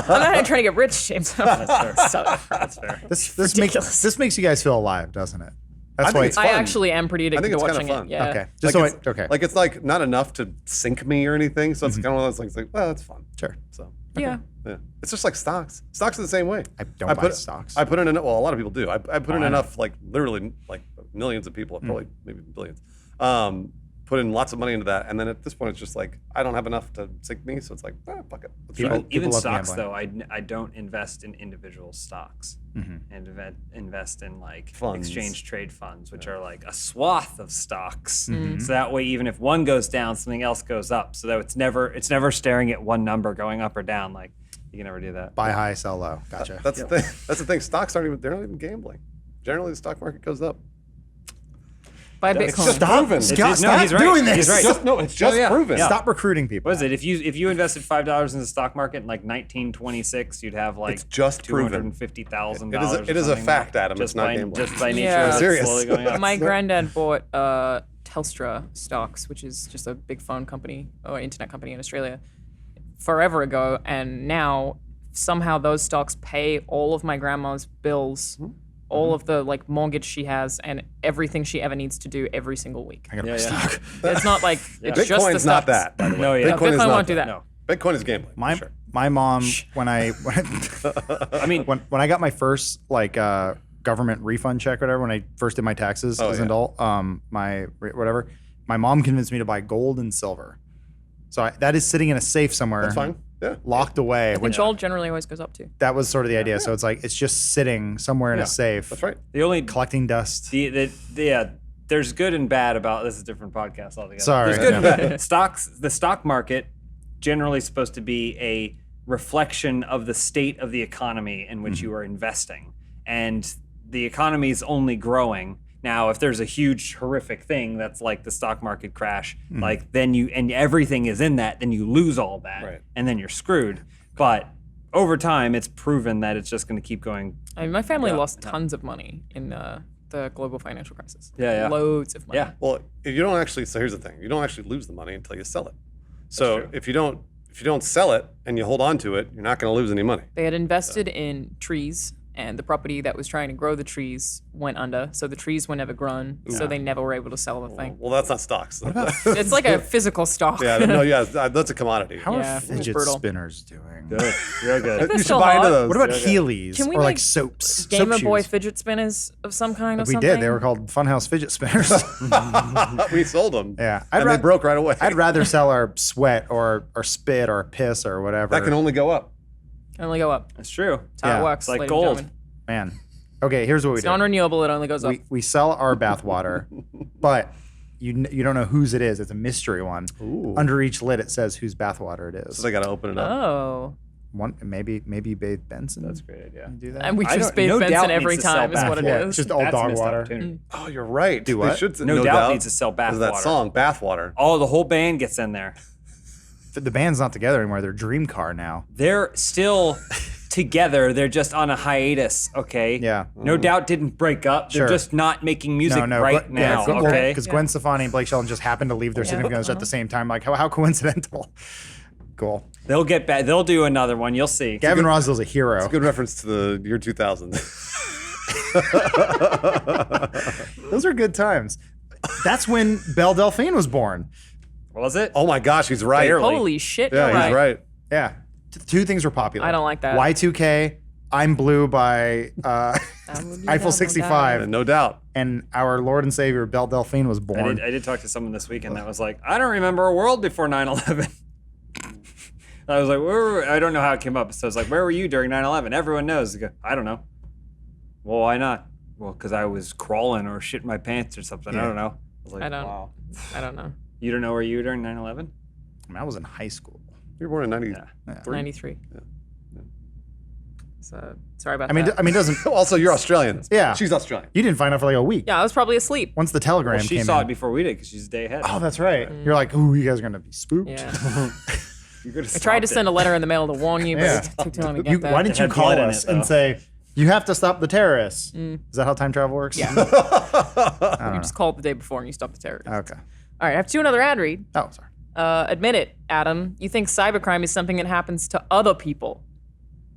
not even trying to get rich, James. That's fair. This makes you guys feel alive, doesn't it? That's think why. it's I fun. actually am pretty I addicted think to it's watching kinda fun. it. Yeah. Okay. Just Like so it's, okay. Like it's like not enough to sink me or anything. So it's kind of one of those things like, well, it's fun. Sure. So Yeah. yeah, it's just like stocks. Stocks are the same way. I don't buy stocks. I put in well, a lot of people do. I put in enough, like literally, like millions of people, probably maybe billions. Put put in lots of money into that, and then at this point, it's just like I don't have enough to sink me, so it's like, fuck it. Let's try it. Even love stocks, gambling. though, I don't invest in individual stocks, and invest in like Funds. exchange trade funds, which are like a swath of stocks. So that way, even if one goes down, something else goes up. So that it's never staring at one number going up or down. Like you can never do that. Buy high, sell low. Gotcha. That's the thing. That's the thing. Stocks they're not even gambling. Generally, the stock market goes up. Buy It's Bitcoin. just proven. Scott, no, he's stop right. doing this. He's right. It's just proven. Stop recruiting people. What is it? If you invested $5 in the stock market in like 1926, you'd have like It's just proven. $250,000. It is a fact, Adam. Just It's not by, gambling. just by nature Yeah. of it Serious. slowly going up. My granddad bought Telstra stocks, which is just a big phone company or internet company in Australia, forever ago, and now somehow those stocks pay all of my grandma's bills, all of the like mortgage she has, and everything she ever needs to do every single week. I gotta Yeah, buy yeah. stock. It's not like it's just the Bitcoin's not stocks. that, by the way. No, yeah. Bitcoin is not won't do that. No. Bitcoin is gambling. My for sure. my mom when I I mean, when I got my first like government refund check or whatever, when I first did my taxes as an adult, my whatever, my mom convinced me to buy gold and silver. So that is sitting in a safe somewhere. That's fine. Yeah. Locked away. Which gold generally always goes up to. That was sort of the idea. So it's like it's just sitting somewhere in a safe, That's right. the only collecting dust. there's good and bad about this. Is a different podcast altogether. Sorry. There's good and Yeah. bad. The stock market generally supposed to be a reflection of the state of the economy in which you are investing, and the economy is only growing. Now, if there's a huge horrific thing that's like the stock market crash, like then and everything is in that, then you lose all that, Right. and then you're screwed. But over time, it's proven that it's just going to keep going. I mean, my family lost tons of money in the global financial crisis. Yeah, yeah. Loads of money. Yeah. Well, if you don't actually. So here's the thing: you don't actually lose the money until you sell it. So true. if you don't sell it and you hold on to it, you're not going to lose any money. They had invested in trees, and the property that was trying to grow the trees went under, so the trees were never grown, so they never were able to sell the thing. Well, that's not stocks. It's like a physical stock. yeah, no, yeah, that's a commodity. How Yeah, are it was fidget brutal. spinners doing? Good. Real good. They're You should still buy into hot. those. What about Yeah, yeah. Heelys Can we or like make soaps? Game soap Boy shoes? fidget spinners of some kind or We something? did. They were called Funhaus fidget spinners. We sold them. Yeah, and they broke right away. I'd rather sell our sweat or spit or piss or whatever. That can only go up. Can only go up. That's true. That's how Yeah. it works. It's like ladies and gold. gentlemen. Man. Okay, here's what we It's do. non-renewable. It only goes up. We sell our bath water, but you don't know whose it is. It's a mystery one. Ooh. Under each lid, it says whose bath water it is. So they got to open it up. Oh. One maybe Bathe Benson. That's a great idea. Do that. And we I just don't- bathe no doubt Benson needs every to sell time is bath what it yeah, is. it's just all That's a dog missed water. opportunity. Oh, you're right. Do They what? should- No doubt needs to sell bath There's that water. song, Bathwater. Oh, the whole band gets in there. The band's not together anymore. They're Dream Car now. They're still together. They're just on a hiatus. Okay. Yeah. No doubt didn't break up. They're Sure. just not making music No, right now. Okay. Because Gwen Stefani and Blake Shelton just happened to leave their significant others at the same time. Like how coincidental. Cool. They'll get back. They'll do another one. You'll see. Gavin Rosdale's a hero. Good reference to the year 2000. Those are good times. That's when Belle Delphine was born. Was it? Oh my gosh, he's right. Barely. Holy shit, Yeah, you're he's right. Yeah. Two things were popular. I don't like that. Y2K, I'm Blue by Eiffel 65. And no doubt. And our Lord and Savior, Belle Delphine, was born. I did talk to someone this weekend that was like, I don't remember a world before 9/11. I was like, I don't know how it came up. So I was like, where were you during 9/11? Everyone knows. I go, I don't know. Well, why not? Well, because I was crawling or shitting my pants or something. I don't know. I was like, I don't. wow. I don't know. You don't know where you were during 9/11? I mean, I was in high school. You were born in 90. Yeah. 93. So sorry about I mean, that. I mean, doesn't. Also, you're Australian. Yeah. She's Australian. You didn't find out for like a week. yeah, I was probably asleep. Once the telegram Well, she came saw in. it before we did because she's a day ahead. Oh, that's right. You're like, ooh, you guys are gonna be spooked. Yeah. You could have I tried to send a letter in the mail to warn you, but Yeah. it took too long to get that. Why didn't you had call blood in us it, and though. say you have to stop the terrorists? Is that how time travel works? Yeah. I You don't just called the day before and you stopped the terrorists. know. Okay. All right, I have another ad read. Oh, sorry. Admit it, Adam. You think cybercrime is something that happens to other people.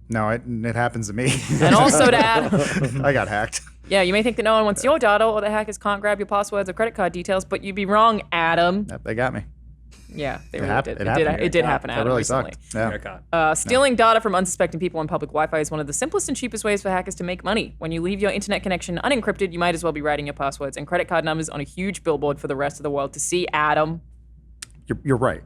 No, it happens to me. And also to Adam. I got hacked. Yeah, you may think that no one wants your data or the hackers can't grab your passwords or credit card details, but you'd be wrong, Adam. Yep, they got me. Yeah, they It really happened. did. It happened. It did happen. That Adam, really recently. sucked. Yeah. Haircut. Stealing data from unsuspecting people on public Wi-Fi is one of the simplest and cheapest ways for hackers to make money. When you leave your internet connection unencrypted, you might as well be writing your passwords and credit card numbers on a huge billboard for the rest of the world to see. Adam. You're right.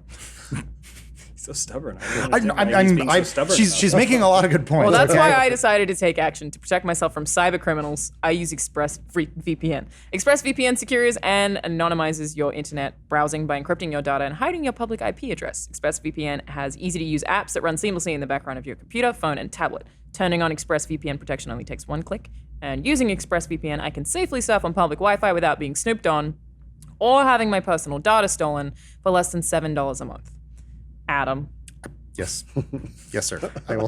He's so stubborn. I don't understand why he's being so stubborn she's about it. making a lot of good points. Well, that's okay? why I decided to take action to protect myself from cyber criminals. I use ExpressVPN. ExpressVPN secures and anonymizes your internet browsing by encrypting your data and hiding your public IP address. ExpressVPN has easy-to-use apps that run seamlessly in the background of your computer, phone, and tablet. Turning on ExpressVPN protection only takes one click, and using ExpressVPN, I can safely surf on public Wi-Fi without being snooped on or having my personal data stolen for less than $7 a month. Adam. Yes, yes, sir. I will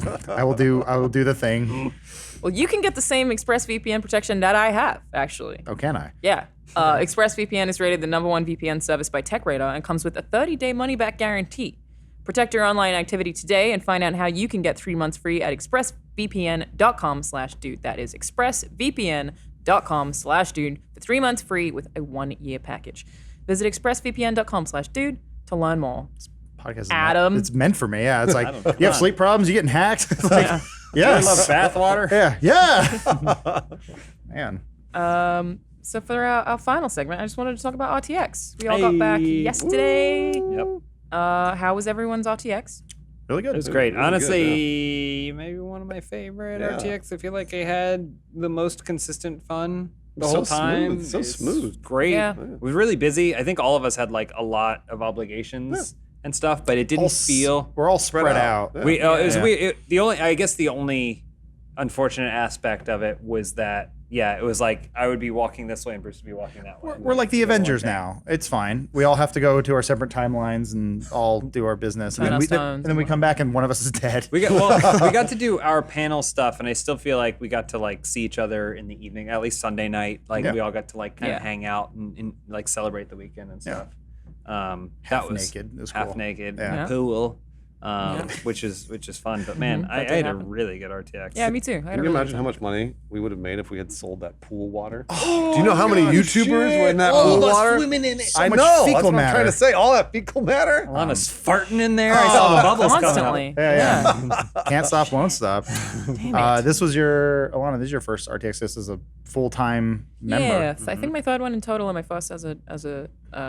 do the thing. Well, you can get the same ExpressVPN protection that I have, actually. Oh, can I? Yeah. ExpressVPN is rated the #1 VPN service by TechRadar and comes with a 30-day money-back guarantee. Protect your online activity today and find out how you can get 3 months free at expressvpn.com/dude. That is expressvpn.com/dude for 3 months free with a 1-year package. Visit expressvpn.com/dude to learn more. Podcast is Adam. It's meant for me. Yeah, it's like Adam, come you have on. sleep problems, you getting hacked. It's like, I yes, love bathwater. yeah. Man, So for our final segment, I just wanted to talk about RTX. We all got back Hey. yesterday. Yep. How was everyone's RTX? really good. It was great. really good, Honestly, maybe one of my favorite Yeah. RTX. I feel like I had the most consistent fun the So whole time. smooth, so It's smooth. Great. Yeah. It was really busy. I think all of us had like a lot of obligations and stuff, but it didn't feel. We're all spread out. Yeah. We it was Yeah. weird. The only unfortunate aspect of it was that it was like I would be walking this way and Bruce would be walking that way. We're like the Avengers now. It's fine. We all have to go to our separate timelines and all do our business, and Turn then, our and stones then we come back and one of us is dead. We got we got to do our panel stuff, and I still feel like we got to like see each other in the evening, at least Sunday night. Like Yeah. we all got to like kind Yeah. of hang out and like celebrate the weekend and stuff. Half That was naked. It was half cool. naked, Yeah. in the pool, which is fun. But man, I did had a happen. really good RTX. Yeah, me too. I had a Can you really imagine good how time. much money we would have made if we had sold that pool water? Do you know how many YouTubers were in that All pool of us water? swimming in it. I much know. That's fecal what I'm matter. trying to say. All that fecal matter. Alana's farting in there. I saw the bubbles Constantly. Yeah. Can't stop, won't stop. Damn it. This was Alana. This is your first RTX. This is a full-time member. Yes, I think my third one in total and my first as a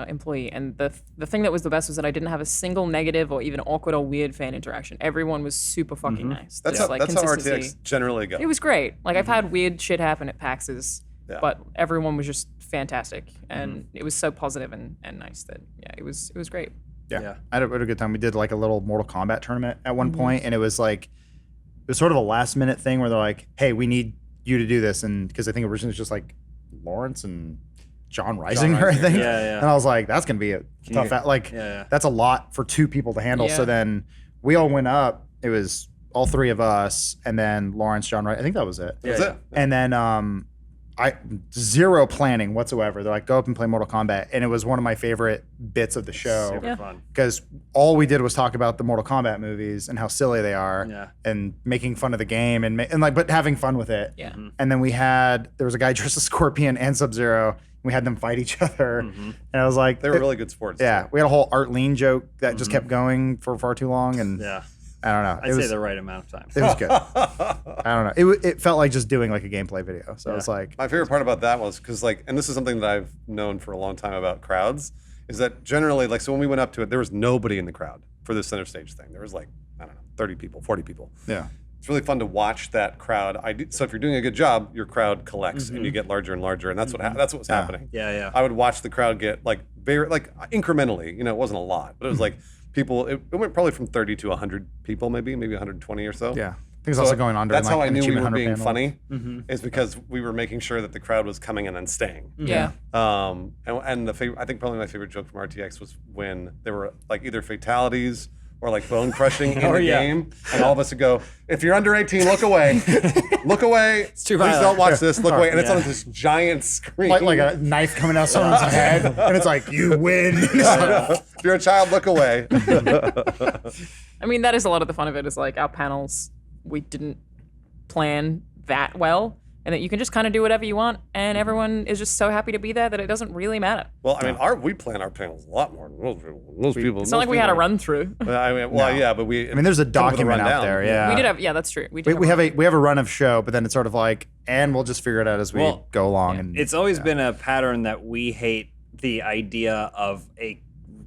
employee. And the thing that was the best was that I didn't have a single negative or even awkward or weird fan interaction. Everyone was super fucking nice. That's Just, how, that's how consistency. RTX generally goes. It was great. Like I've had weird shit happen at PAXs, Yeah. but everyone was just fantastic, and it was so positive and nice that it was great. Yeah. I had a good time. We did like a little Mortal Kombat tournament at one point, and it was sort of a last minute thing where they're like, "Hey, we need you to do this," and because I think originally it was just like Lawrence and John Reisinger, I think. Yeah. And I was like, "That's gonna be a tough. That's a lot for 2 people to handle." Yeah. So then we all went up. It was all 3 of us, and then Lawrence, John, I think that was it. That's it. And then I zero planning whatsoever. They're like, go up and play Mortal Kombat, and it was one of my favorite bits of the show Super fun. because all we did was talk about the Mortal Kombat movies and how silly they are, Yeah. and making fun of the game and but having fun with it. Yeah. And then there was a guy dressed as Scorpion and Sub-Zero. We had them fight each other, and I was like, They were really good sports. yeah. We had a whole Art Lean joke that just kept going for far too long, and Yeah. I don't know. I'd say the right amount of time. It was good. I don't know. It felt like just doing like a gameplay video. So it's like, My favorite part about that was because and this is something that I've known for a long time about crowds, is that generally so when we went up to it, there was nobody in the crowd for the center stage thing. There was 30 people, 40 people. yeah. It's really fun to watch that crowd. So if you're doing a good job, your crowd collects and you get larger and larger, and that's what was happening. Yeah. I would watch the crowd get very incrementally. It wasn't a lot, but it was like people. It went probably from 30 to 100 people, maybe 120 or so. Yeah. I think it's also going on during That's how I an knew we Achievement were Hunter being panel. funny, is because we were making sure that the crowd was coming in and staying. Yeah. And I think probably my favorite joke from RTX was when there were either fatalities or bone crushing in the game, and all of us would go, "If you're under 18, look away, look away. It's too Please violent." don't watch this. Look away." And it's Yeah. on this giant screen. Like a knife coming out someone's head, and it's like, you win. if you're a child, look away. I mean, that is a lot of the fun of it. Is our panels, we didn't plan that well, and that you can just kind of do whatever you want, and everyone is just so happy to be there that it doesn't really matter. Well, I mean, we plan our panels a lot more than most people. Most people. It's not like we had a run through. I mean, well, yeah, but I mean, there's a come up with document out rundown. there. Yeah, We did have, yeah, that's true. We have a run of show, but then it's sort of like, and we'll just figure it out as we go along. And It's always been a pattern that we hate the idea of a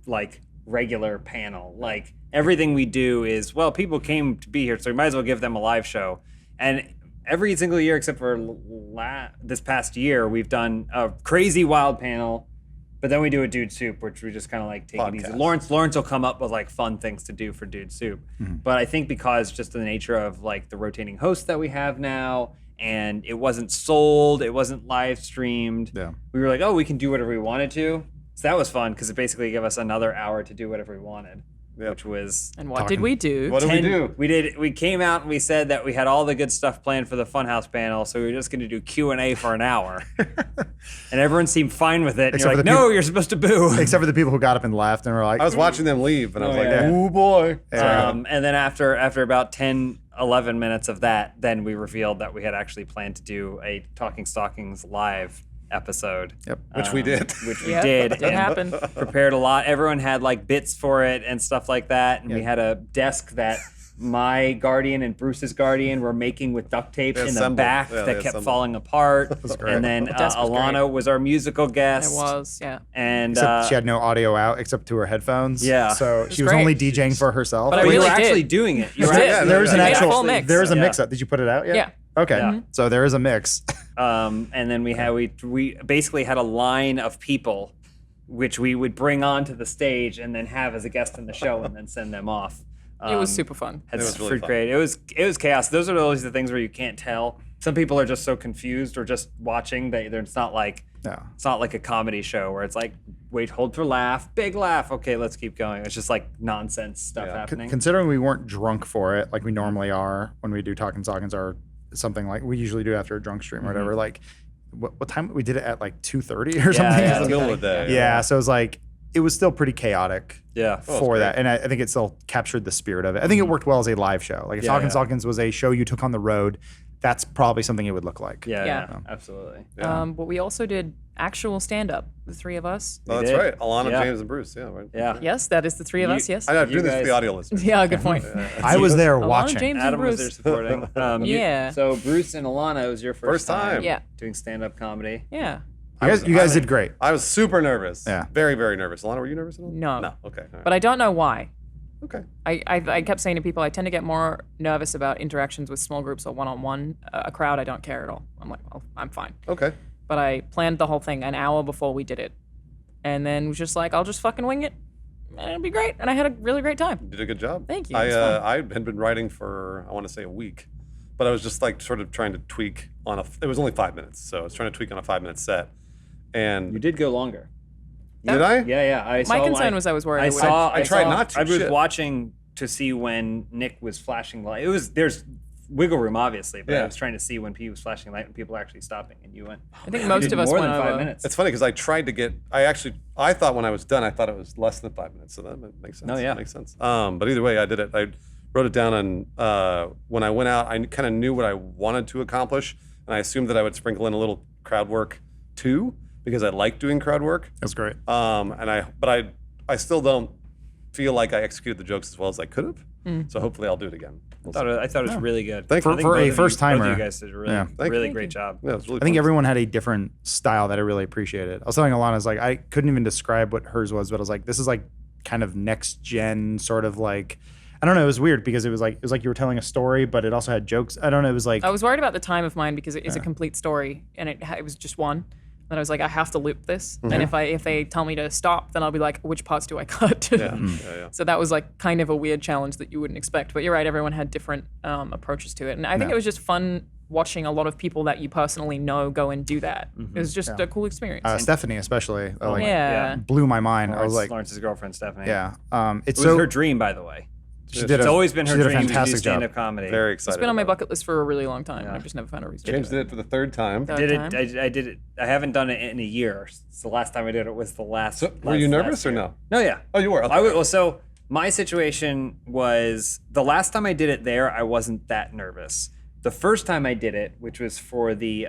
like regular panel. Like everything we do is, well, people came to be here, so we might as well give them a live show. And every single year except for this past year, we've done a crazy wild panel, but then we do a Dude Soup, which we just kind of like take it easy. Lawrence will come up with like fun things to do for Dude Soup. But I think because just the nature of like the rotating hosts that we have now, and it wasn't sold, it wasn't live streamed. Yeah. We were like, oh, we can do whatever we wanted to. So that was fun because it basically gave us another hour to do whatever we wanted. Yep. Which was And what did we do? What do we do? we came out and we said that we had all the good stuff planned for the Funhaus panel, so we were just going to do Q&A for an hour. And everyone seemed fine with it. And Except you're for like, the no, people- you're supposed to boo. except for the people who got up and left and were like, I was watching them leave, and I was like, yeah. "Oh boy!" And then after about 10, 11 minutes of that, then we revealed that we had actually planned to do a Talking Stockings live episode. Yep. Which we did. Which we Yeah, did. that did happen. Prepared a lot. Everyone had like bits for it and stuff like that. And we had a desk that my Guardian and Bruce's Guardian were making with duct tape They in the assembled. back Yeah, that they kept assembled. falling apart. great. And then desk was Alana was our musical guest. It was, yeah. And except she had no audio out except to her headphones. Yeah. So she was great. only DJing for herself. But I you really were actually did. doing it. You were did. actually- Yeah, there was an You made a actual full mix. there is a Yeah. mix up. Did you put it out yet? Yeah. Okay. Yeah. So there is a mix. And then we basically had a line of people which we would bring onto the stage and then have as a guest in the show and then send them off. It was super fun. It was really fun. great. It was chaos. Those are always the things where you can't tell. Some people are just so confused or just watching that it's not like a comedy show where it's like, wait, hold for laugh, big laugh. Okay, let's keep going. It's just like nonsense stuff happening. Considering we weren't drunk for it like we normally are when we do Talking Stockings or something like we usually do after a drunk stream or whatever. Like what time we did it at like 2:30 or something. yeah, In the middle of the day. Yeah, so it was like it was still pretty chaotic Yeah. for that, and I think it still captured the spirit of it. I think it worked well as a live show. Like if Talking Stockings was a show you took on the road, that's probably something it would look like. Yeah, absolutely. But we also did actual stand-up, the three of us. Oh, that's did. right. Alana, Yeah. James, and Bruce. Yeah. Right. Yeah. Yes, that is the three of us, yes. I'm You doing this for guys- the audio listeners. Yeah, good point. I was there Alana, watching. James, Adam and was there Bruce. supporting. Yeah. So Bruce and Alana, it was your First time. Yeah. doing stand-up comedy. Yeah. You guys did great. I was super nervous. Yeah. Very, very nervous. Alana, were you nervous at all? No. No. Okay. All right. But I don't know why. Okay. I kept saying to people, I tend to get more nervous about interactions with small groups or one-on-one. A crowd, I don't care at all. I'm like, well, I'm fine. Okay. But I planned the whole thing an hour before we did it. And then was just like, I'll just fucking wing it. And it'll be great. And I had a really great time. You did a good job. Thank you. It was fun. I had been writing for, I want to say, a week. But I was just like sort of trying to tweak on it was only 5 minutes. So I was trying to tweak on a 5-minute set. And You did go longer. did I? Yeah. My concern was I was worried. I it would- saw. I tried saw- not to, I was shit. watching to see when Nick was flashing light. There's wiggle room, obviously, but Yeah. I was trying to see when he was flashing light and people were actually stopping, and you went. I think You most did of us more went than 5 over. minutes. It's funny because I tried to get. I thought when I was done, I thought it was less than 5 minutes. So that makes sense. No, yeah. Makes sense. But either way, I did it. I wrote it down, and when I went out, I kind of knew what I wanted to accomplish, and I assumed that I would sprinkle in a little crowd work too, because I like doing crowd work. That's great. But I still don't feel like I executed the jokes as well as I could have. Mm. So hopefully I'll do it again. We'll I thought it was really good. Thank you. I think For a both of you- first-timer. both of you guys did a really, Yeah. Thank really you. great job. Yeah, it was really I think fun. everyone had a different style that I really appreciated. I was telling Alana, I was like, I couldn't even describe what hers was, but I was like, this is like kind of next gen, sort of like, I don't know. It was weird because it was like you were telling a story, but it also had jokes. I don't know. It was like I was worried about the time of mine because it is a complete story and it was just one. And I was like, I have to loop this. And if they tell me to stop, then I'll be like, which parts do I cut? Yeah. So that was like kind of a weird challenge that you wouldn't expect. But you're right, everyone had different approaches to it. And I think it was just fun watching a lot of people that you personally know go and do that. It was just a cool experience. Stephanie, especially. Like, yeah. blew my mind. I was like, Lawrence's girlfriend Stephanie. yeah. It's It was so her dream, by the way. she did. It's always been she her did a dream to do fantastic job. stand-up comedy. Very excited. It's been on my about bucket list for a really long time. And I've just never found a reason it. James to do did it for the third time. Third Did time. it? I did it. I haven't done it in a year. So the last time I did it was the last. So, were you nervous or no? No, yeah. Oh, you were. Okay. Well, so my situation was the last time I did it there, I wasn't that nervous. The first time I did it, which was for the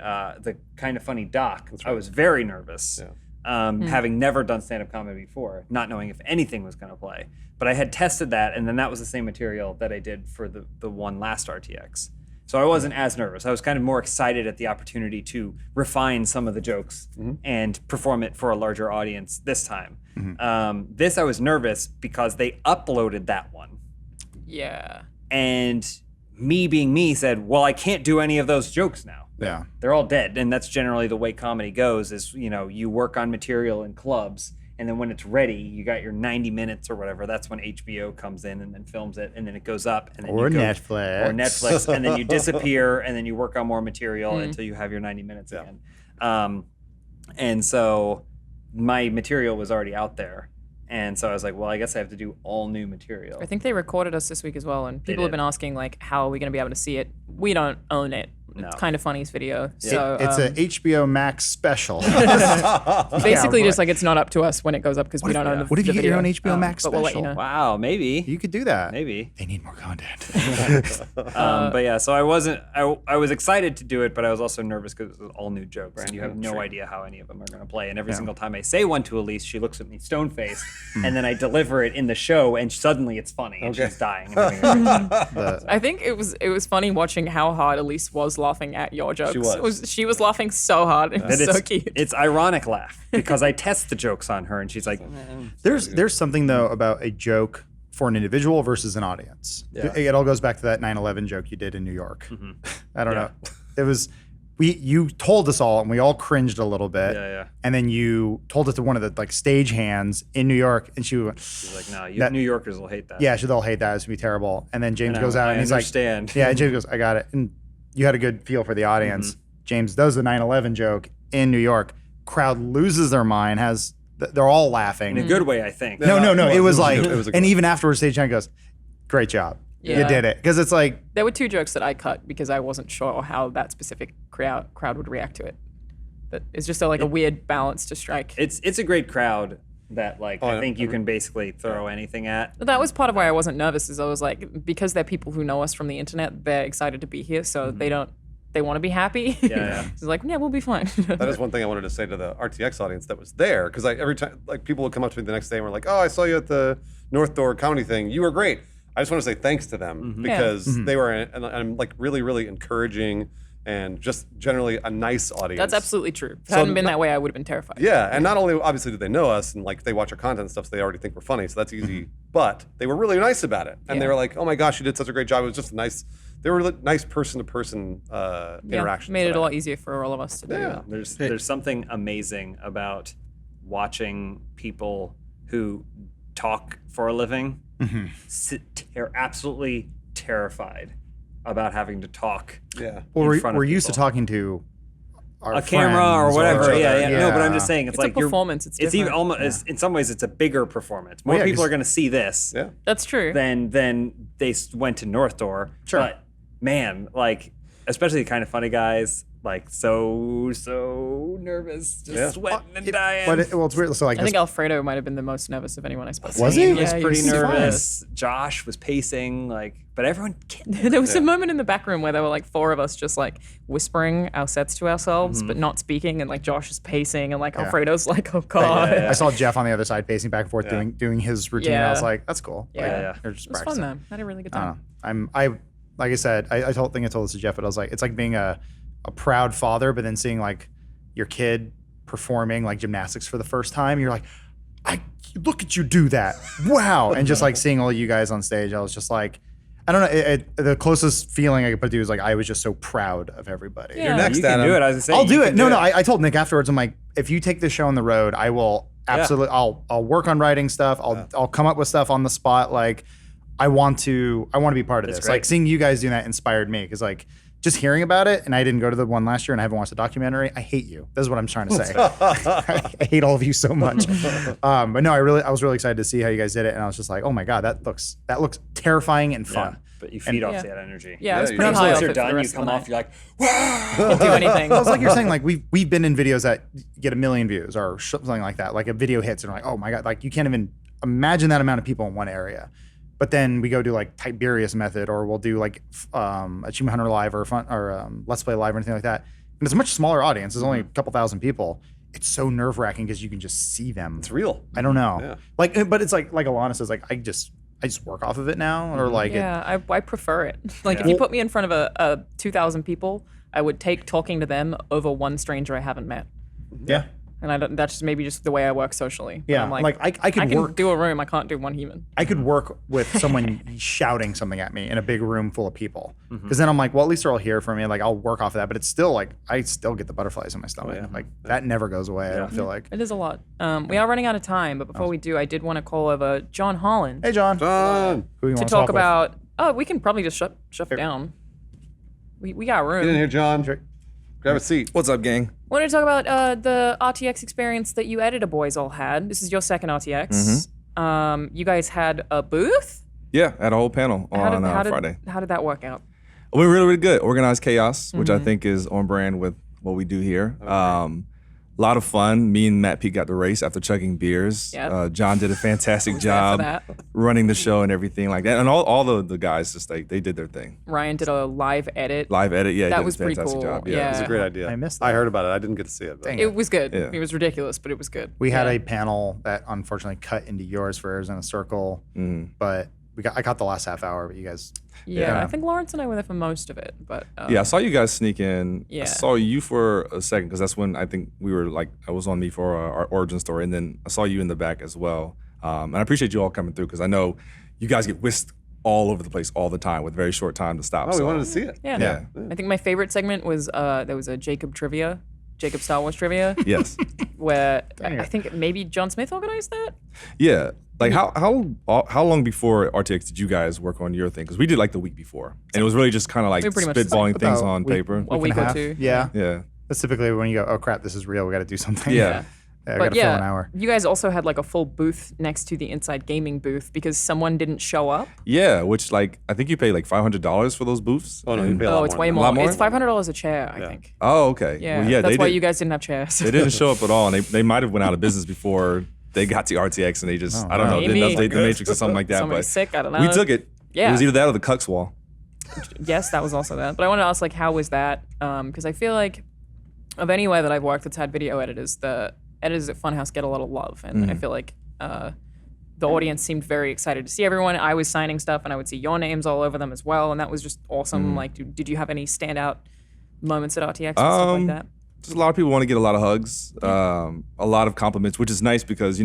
Kind of Funny doc, I was very nervous, having never done stand-up comedy before, not knowing if anything was going to play. But I had tested that, and then that was the same material that I did for the one last RTX. So I wasn't as nervous. I was kind of more excited at the opportunity to refine some of the jokes and perform it for a larger audience this time. This I was nervous because they uploaded that one. Yeah. And me being me said, well, I can't do any of those jokes now. Yeah. They're all dead. And that's generally the way comedy goes is, you work on material in clubs, and then when it's ready, you got your 90 minutes or whatever. That's when HBO comes in and then films it, and then it goes up. And then Or you go, Netflix. Or Netflix. And then you disappear, and then you work on more material until you have your 90 minutes again. And so my material was already out there. And so I was like, well, I guess I have to do all new material. I think they recorded us this week as well, and people have did. been asking, like, how are we going to be able to see it? We don't own it. No. It's Kind of Funny's video. So It's a HBO Max special. basically Yeah, just like it's not up to us when it goes up because we don't own the What if you the get your video. own HBO Max but we'll let you special? know. Wow, maybe. You could do that. Maybe. They need more content. But yeah, so I wasn't, I was excited to do it, but I was also nervous because it was all new jokes and you have no idea how any of them are going to play. And every single time I say one to Elise, she looks at me stone-faced and then I deliver it in the show and suddenly it's funny and she's dying. And having a great time. I think it was funny watching how hard Elise was laughing at your jokes. She was laughing so hard. It was That so cute. It's ironic laugh because I test the jokes on her and she's like, There's something though about a joke for an individual versus an audience. It all goes back to that 9/11 joke you did in New York. I don't know. It was you told us all and we all cringed a little bit. Yeah. And then you told it to one of the like stage hands in New York, and she went, she's like, no, New Yorkers will hate that. "Yeah, they'll hate that. It's gonna be terrible." And then James I know, goes out I and he's understand. like, "Yeah." And James goes, "I got it." And you had a good feel for the audience. James does the 9/11 joke in New York. Crowd loses their mind. They're all laughing. In a good way, I think. No. It was like, it was a good and one. even afterwards, stage hand goes, "Great job, you Yeah. did it." Because it's like, There were two jokes that I cut because I wasn't sure how that specific crowd would react to it. But it's just a weird balance to strike. It's a great crowd that I yeah. think you can basically throw anything at. That was part of why I wasn't nervous. Is I was like, because they're people who know us from the internet, they're excited to be here, so they want to be happy. Yeah. It's like, yeah, we'll be fine. That is one thing I wanted to say to the RTX audience that was there, because every time people would come up to me the next day and were like, "Oh, I saw you at the North Door comedy thing. You were great." I just want to say thanks to them because they were and I'm really, really encouraging and just generally a nice audience. That's absolutely true. If it hadn't been that way, I would have been terrified. Yeah, and not only obviously do they know us and they watch our content and stuff, so they already think we're funny, so that's easy. But they were really nice about it, and they were like, "Oh my gosh, you did such a great job." It was just a nice. They were really nice person-to-person interactions. Made it that a I- lot easier for all of us to do. Yeah. There's something amazing about watching people who talk for a living are absolutely terrified about having to talk. Yeah. well, in front of we're used to people. talking to our A camera or friends whatever. each Yeah, other. yeah. No, but I'm just saying It's a performance. It's It's even different. almost in some ways it's a bigger performance. More yeah, people 'cause- are going to see this Yeah. That's true. than they went to North Door. Sure. But man, especially the Kind of Funny guys, so nervous, just sweating and dying. But it's weird. So like I this, think Alfredo might have been the most nervous of anyone I spoke to. Was he? He was Yeah, pretty was super nervous. Josh was pacing, but everyone. There was a moment in the back room where there were four of us just whispering our sets to ourselves, but not speaking, and Josh is pacing, and Alfredo's like, "Oh God." I saw Jeff on the other side pacing back and forth doing his routine. I was Yeah. like, "That's cool." Yeah. Yeah. They're just It was fun practicing. though. I had a really good I time. don't know. Like I said, I think I told this to Jeff, but I was like, it's like being a proud father, but then seeing your kid performing gymnastics for the first time. You're like, look at you do that. Wow. And just seeing all of you guys on stage, I was just like, I don't know. The closest feeling I could put to is I was just so proud of everybody. Yeah. You're next, You can Adam. do it. I was gonna say, I'll you do can it. No. I told Nick afterwards, I'm like, if you take this show on the road, I will absolutely, I'll work on writing stuff. I'll come up with stuff on the spot. I want to be part of this. great. Seeing you guys doing that inspired me because just hearing about it, and I didn't go to the one last year and I haven't watched the documentary. I hate you. This is what I'm trying to say. I hate all of you so much. But no, I was really excited to see how you guys did it. And I was just like, oh my God, that looks terrifying and fun. But you feed off Yeah. that energy. Yeah, I was you pretty do. high Once off you're it for the done, you rest of come the off. night. You're like, Can't do anything. Well, it's like you're saying, we've been in videos that get 1 million views or something like that. A video hits and we're like, oh my God, you can't even imagine that amount of people in one area. But then we go do like Tiberius method, or we'll do like Achievement Hunter Live or Let's Play Live or anything like that. And it's a much smaller audience. There's only a couple thousand people. It's so nerve wracking because you can just see them. It's real. I don't know. Yeah. Like, but it's like Alana says, like I just work off of it now, or like Yeah, I prefer it. Like if you put me in front of a 2,000 people, I would take talking to them over one stranger I haven't met. yeah. And I don't, that's just maybe just the way I work socially. But Yeah, I'm like, I could I can work- do a room. I can't do one human. I could work with someone shouting something at me in a big room full of people. Because then I'm like, well, at least they're all here for me. Like, I'll work off of that. But it's still like, I still get the butterflies in my stomach. Like, that never goes away, I don't feel like. It is a lot. We are running out of time, but before we do, I did want to call over John Holland Hey, John. Done. Who you to want talk with? about. Oh, we can probably just shut down. We got room. Get in here, John. Grab a seat. What's up, gang? I wanted to talk about the RTX experience that you editor boys all had. This is your second RTX. You guys had a booth? Yeah, at a whole panel on Friday. How did that work out? It went really, really good. Organized chaos, which I think is on brand with what we do here. A lot of fun. Me and Matt Pete got to race after chugging beers. Yep. John did a fantastic there job for that. running the show and everything like that. And all the guys just like they did their thing. Ryan did a live edit. Live edit, yeah, he That did was a pretty fantastic cool. job. Yeah. It's a great idea. I missed I that. heard about it. I didn't get to see it. But. Dang It was good. Yeah. It was ridiculous, but it was good. We had Yeah. a panel that unfortunately cut into yours for Arizona Circle, but I caught the last half hour, but you guys. Yeah, I think Lawrence and I were there for most of it, but Yeah, I saw you guys sneak in. Yeah. I saw you for a second because that's when I think we were like, I was on me for our origin story, and then I saw you in the back as well. And I appreciate you all coming through because I know you guys get whisked all over the place all the time with very short time to stop. Oh, we so- wanted to see it. yeah. Yeah. I think my favorite segment was there was a Jacob Star Wars trivia, Yes. where I think maybe John Smith organized that. Yeah. Like how long before RTX did you guys work on your thing? Because we did like the week before, and it was really just kind of like We pretty much spitballing just, things about on paper. A week and a or half. two. Yeah. Yeah. That's typically when you go, oh crap, this is real. We got to do something. Yeah. I got But to fill an yeah, hour. you guys also had like a full booth next to the Inside Gaming booth because someone didn't show up. Yeah, which like I think you pay like $500 for those booths. Oh, no, you And- pay a lot Oh, it's more way than that. more. lot more? It's $500 a chair, I think. Oh, okay. Yeah, Well, that's they why did- you guys didn't have chairs. They didn't show up at all, and they might have went out of business before they got to RTX, and they just I don't know didn't Maybe. update the matrix or something like that. Somebody's But sick. I don't know. we took it. Yeah. It was either that or the Cucks wall. Yes, that was also that. But I want to ask, like, how was that? Because I feel like of anywhere that I've worked that's had video editors, the editors at Funhaus get a lot of love, and I feel like the audience seemed very excited to see everyone. I was signing stuff, and I would see your names all over them as well, and that was just awesome. Like, did you have any standout moments at RTX and stuff like that? Just a lot of people want to get a lot of hugs, a lot of compliments, which is nice because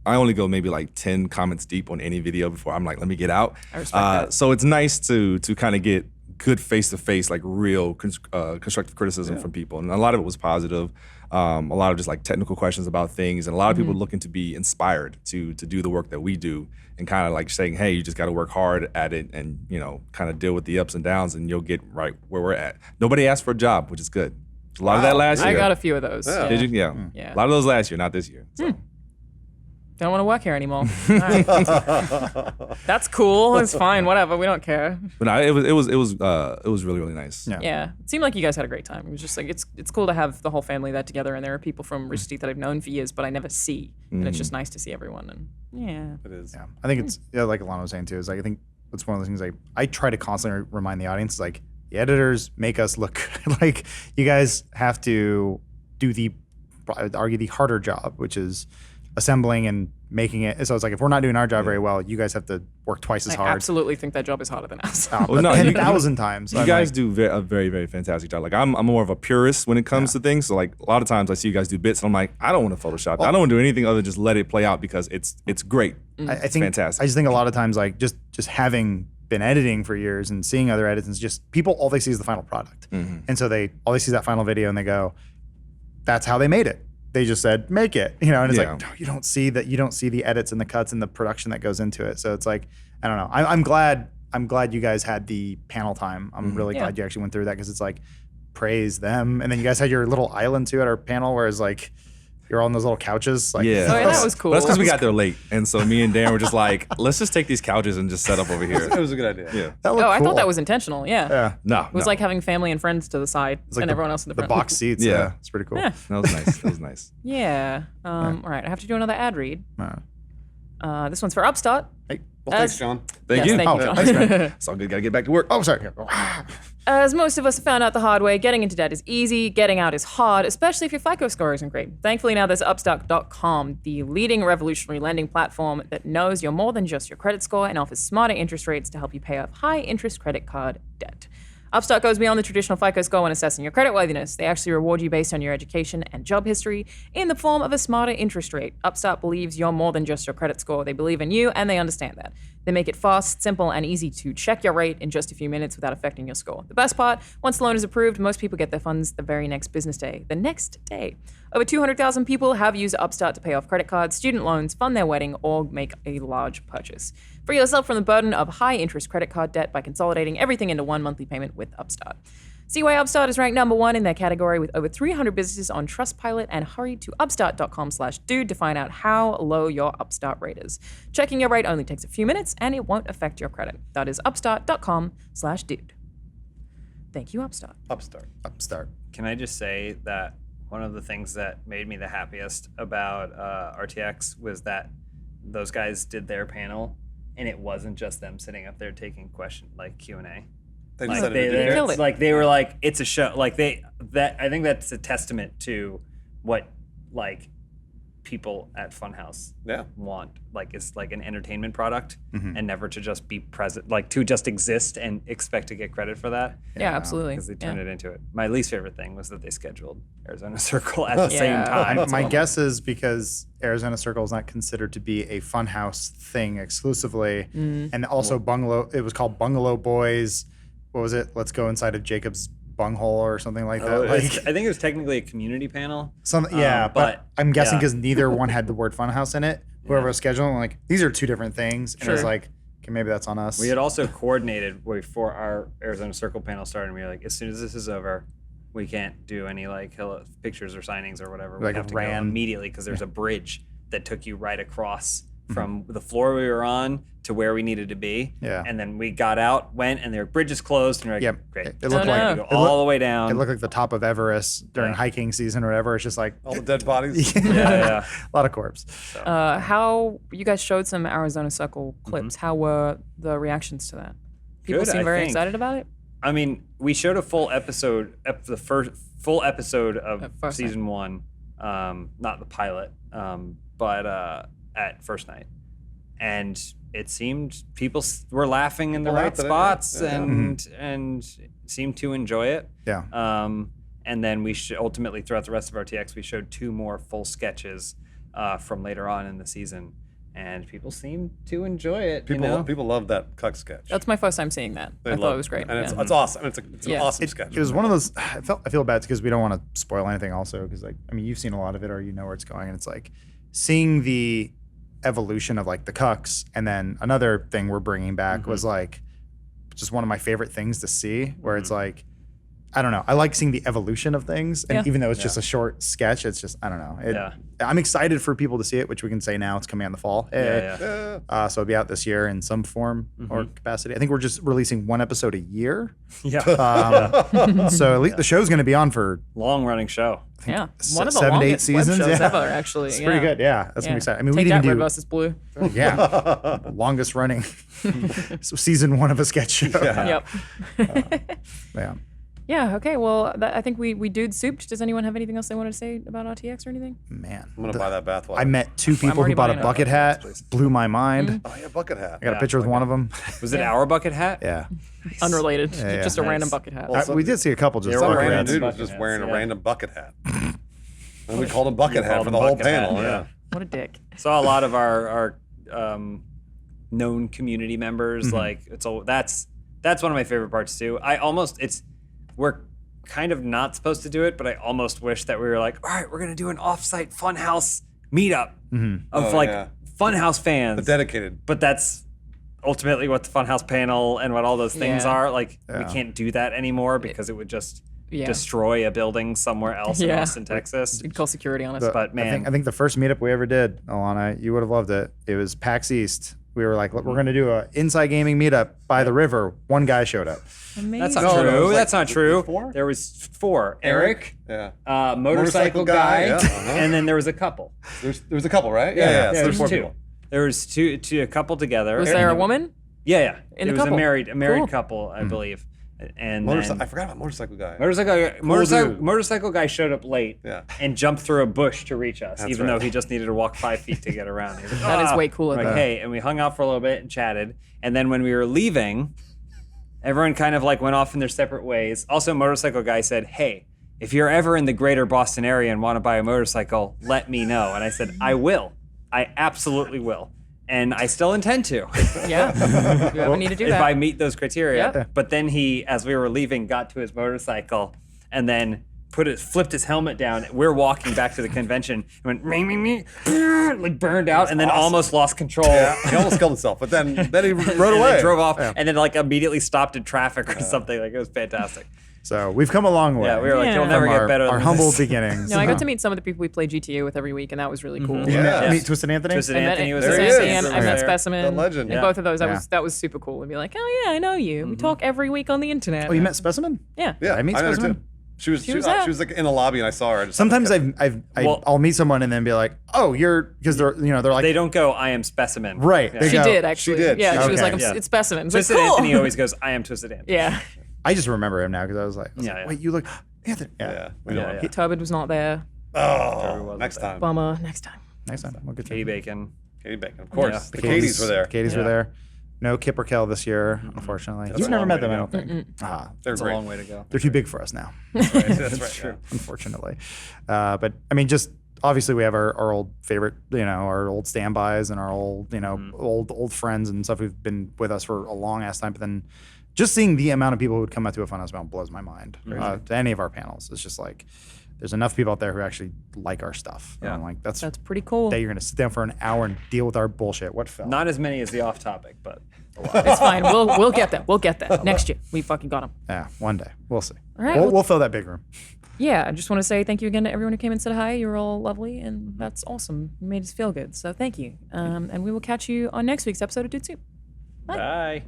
I only go maybe like 10 comments deep on any video before I'm like, let me get out. I respect that. So it's nice to kind of get good face-to-face, like real constructive criticism from people. And a lot of it was positive. A lot of just like technical questions about things, and a lot of people looking to be inspired to do the work that we do, and kind of like saying, hey, you just got to work hard at it and, kind of deal with the ups and downs, and you'll get right where we're at. Nobody asked for a job, which is good. A lot of that last year. I got a few of those. Yeah. Did you? Yeah. Yeah. A lot of those last year, not this year. So. Don't want to work here anymore. All right. That's cool. It's fine. Whatever. We don't care. But no, it was really, really nice. Yeah. Yeah, it seemed like you guys had a great time. It was just like it's cool to have the whole family there together, and there are people from Rooster Teeth that I've known for years, but I never see, and it's just nice to see everyone. And yeah, It is. Yeah. I think it's like Alana was saying too, is like I think it's one of those things like I try to constantly remind the audience like the editors make us look good. Like you guys have to do I would argue the harder job, which is assembling and making it. So it's like if we're not doing our job very well, you guys have to work twice as I hard. absolutely think that job is harder than us. Well, no, 10,000 times. You I'm guys like, do a very, very fantastic job. Like I'm more of a purist when it comes to things. So like a lot of times I see you guys do bits, and I'm like, I don't want to Photoshop. I don't want to do anything other than just let it play out because it's great. I It's think fantastic. I just think a lot of times like just having been editing for years and seeing other edits, and it's just people all they see is the final product, and so all they see is that final video and they go, that's how they made it. They just said make it, and it's Yeah. like no, you don't see that. You don't see the edits and the cuts and the production that goes into it. So it's like I don't know. I'm glad you guys had the panel time. I'm really glad you actually went through that because it's like praise them, and then you guys had your little island too at our panel, whereas like you're all on those little couches. Like, Yeah. Oh, yeah, that was cool. But that's because we got there late, and so me and Dan were just like, let's just take these couches and just set up over here. It was a good idea. Yeah. that Oh, looked I cool. thought that was intentional. Yeah. yeah. No, It was like having family and friends to the side, It's like and the- everyone else in the the front. box seats. Yeah. It's pretty cool. Yeah. that was nice. That was nice. Yeah. All right. I have to do another ad read. Uh, This one's for Upstart. Hey. Well, thanks, John. Thank Yes, you. thank you, Oh, John. thanks, man. It's all good. Gotta get back to work. Oh, sorry. As most of us have found out the hard way, getting into debt is easy, getting out is hard, especially if your FICO score isn't great. Thankfully, now there's Upstart.com, the leading revolutionary lending platform that knows you're more than just your credit score and offers smarter interest rates to help you pay off high-interest credit card debt. Upstart goes beyond the traditional FICO score when assessing your creditworthiness. They actually reward you based on your education and job history in the form of a smarter interest rate. Upstart believes you're more than just your credit score. They believe in you, and they understand that. They make it fast, simple, and easy to check your rate in just a few minutes without affecting your score. The best part, once the loan is approved, most people get their funds the very next business day. The next day. Over 200,000 people have used Upstart to pay off credit cards, student loans, fund their wedding, or make a large purchase. Free yourself from the burden of high-interest credit card debt by consolidating everything into one monthly payment with Upstart. See why Upstart is ranked #1 in their category with over 300 businesses on Trustpilot, and hurry to upstart.com/dude to find out how low your Upstart rate is. Checking your rate only takes a few minutes and it won't affect your credit. That is upstart.com/dude. Thank you, Upstart. Upstart. Can I just say that one of the things that made me the happiest about RTX was that those guys did their panel, and it wasn't just them sitting up there taking Q&A. They Like decided they, to do they, it. killed it. like they were like, it's a show. Like I think that's a testament to what like people at Funhaus Yeah. want. Like it's like an entertainment product, and never to just be present, like to just exist and expect to get credit for that. Yeah, absolutely. Because they turned Yeah. it into it. My least favorite thing was that they scheduled Arizona Circle at the same Yeah. time. My guess is because Arizona Circle is not considered to be a Funhouse thing exclusively, and also Bungalow. It was called Bungalow Boys. What was it? Let's go inside of Jacob's bunghole or something like that. I think it was technically a community panel. Yeah, but I'm guessing yeah. because neither one had the word Funhouse in it. Whoever was scheduling, like, these are two different things, and it was Sure. like, okay, maybe that's on us. We had also coordinated before our Arizona Circle panel started. And we were like, as soon as this is over, we can't do any like pictures or signings or whatever. We Like have to ran. go immediately because there's a bridge that took you right across from the floor we were on to where we needed to be. Yeah. And then we got out, went, and their bridge is closed. And we're like, Yep. great. It looked Oh, like no. Go it looked- all the way down. It looked like the top of Everest during Yeah. hiking season or whatever. It's just like All the dead bodies. yeah. a lot of corpse. How you guys showed some Arizona Circle clips. How were the reactions to that? People Good, seem I very think. excited about it. I mean, we showed a full episode, the first full episode of First night. season 1, not the pilot, but at first night, and it seemed people were laughing in the People right laughed at it, spots yeah. and seemed to enjoy it. Yeah. And then we ultimately throughout the rest of RTX, we showed 2 more full sketches from later on in the season, and people seemed to enjoy it. People love that cuck sketch. That's my first time seeing that. They I love thought it was great. and it's yeah. awesome. It's an Yeah. awesome sketch. It was one of those. I feel bad because we don't want to spoil anything. Also, because like I mean, you've seen a lot of it, or you know where it's going, and it's like seeing the evolution of like the cucks, and then another thing we're bringing back was like just one of my favorite things to see, where it's like. I don't know. I like seeing the evolution of things, and Yeah. even though it's just a short sketch, it's just I don't know. Yeah. I'm excited for people to see it, which we can say now it's coming out in the fall. Yeah. So it'll be out this year in some form or capacity. I think we're just releasing 1 episode a year. Yeah. So at least the show's going to be on for Long running show. Yeah, one of the 7 to 8 longest web seasons. shows Yeah. ever. Actually, It's pretty good. Yeah, that's gonna be exciting. I mean, Take we'd that, even Red do versus Blue. yeah, longest running so season 1 of a sketch show. Yep. Yeah. Yeah. Okay. Well, I think we dude souped. Does anyone have anything else they wanted to say about RTX or anything? Man, I'm gonna buy that bathwater. I met 2 people already who bought a buying it. bucket hat. Blew my mind. Oh yeah, bucket hat. I got a picture with one of them. Was it our bucket hat? Yeah, Unrelated. yeah. Just a Nice. random bucket hat. Well, we did see a couple just There Some were bucket random hats. dude was bucket just hats, wearing a yeah. random bucket hat. And we called him bucket hat called for him the whole bucket hat, panel. yeah. Yeah. What a dick. Saw a lot of our known community members. Like that's one of my favorite parts too. We're kind of not supposed to do it, but I almost wish that we were like, all right, we're gonna do an offsite Funhouse meetup of Oh, like yeah. Funhouse fans. But dedicated. But that's ultimately what the Funhouse panel and what all those things Yeah. are. Like we Yeah. can't do that anymore because it would just Yeah. destroy a building somewhere else in Yeah. Austin, Texas. You'd call security on us. But man, I think the first meetup we ever did, Alana, you would have loved it. It was PAX East. We were like, we're going to do a inside gaming meetup by the river. One guy showed up. Amazing. that's not No, no, it true. was like That's not true. 4? There was 4. Eric, Yeah. motorcycle guy, yeah, uh-huh. and then there was a couple. There was a couple, right? Yeah. So there's there's 4 2. people. There was a couple together. Was there a woman? Yeah. In it the was couple? a married Cool. couple, I believe. And I forgot about motorcycle guy. dude. motorcycle guy showed up late Yeah. and jumped through a bush to reach us, That's even right. though he just needed to walk 5 feet to get around. He was like, That is "Ah." way cooler Like, than hey, and we hung out for a little bit and chatted. And then when we were leaving, everyone kind of like went off in their separate ways. Also, motorcycle guy said, hey, if you're ever in the greater Boston area and want to buy a motorcycle, let me know. And I said, I will. I absolutely will. And I still intend to. Yeah. You ever need to do if that. I meet those criteria. Yeah. But then he, as we were leaving, got to his motorcycle and then flipped his helmet down. We're walking back to the convention and went, me, like burned out and then almost lost control. Yeah, he almost killed himself, but then he rode And away. then drove off and then like immediately stopped in traffic or something. Like it was fantastic. So we've come a long way. Yeah, we were like, Yeah. you'll never from get better our than humble this. beginnings. No, I got to meet some of the people we play GTA with every week, and that was really cool. Yeah. Meet Twisted Anthony. Twisted I met Anthony was There there. he is. Anthony, and I met there. Specimen. The legend. And Yeah. both of those, Yeah. that was super cool. And be like, oh yeah, I know you. We talk every week on the internet. Oh, you met Specimen? Yeah. Yeah, I meet met her Specimen? too. She was out. like in the lobby, and I saw her. I just Sometimes Well- I'll meet someone and then be like, oh, you're, because they're like, They don't go, I am specimen. right. Yeah. They She go- did actually. did. Yeah, she was Okay. like, Yeah. it's Specimen. It's like, Twisted cool. Anthony always goes, I am Twisted Anthony. Yeah. I just remember him now because I was like, Yeah. wait, you look, Anthony. Yeah, we Yeah, know. yeah. Turbid was not there. Oh, next time. Bummer. Next time. Next time. We'll get to Katie Bacon. Katie Bacon, of course. Yeah. The Katie's were there. Katie's were Yeah. there. No Kip or Kel this year, unfortunately. You've a never long met way them, I to don't go. think. Ah, They're It's a great. long way to go. they're too big for us now, That's right. That's right. unfortunately. But I mean, just obviously we have our old favorite, our old standbys and our old, old friends and stuff who've been with us for a long ass time. But then just seeing the amount of people who would come out to a Funhaus Mountain blows my mind. To any of our panels, it's just like there's enough people out there who actually like our stuff. And Yeah. I'm like, that's pretty cool. that you're gonna sit down for an hour and deal with our bullshit. What fell? Not as many as the off topic, but It's fine. We'll get that. We'll get that next year. We fucking got them. Yeah, one day we'll see. All right, we'll, well- we'll fill that big room. Yeah, I just want to say thank you again to everyone who came and said hi. You were all lovely, and that's awesome. You made us feel good. So thank you. And we will catch you on next week's episode of Dude Soup. bye.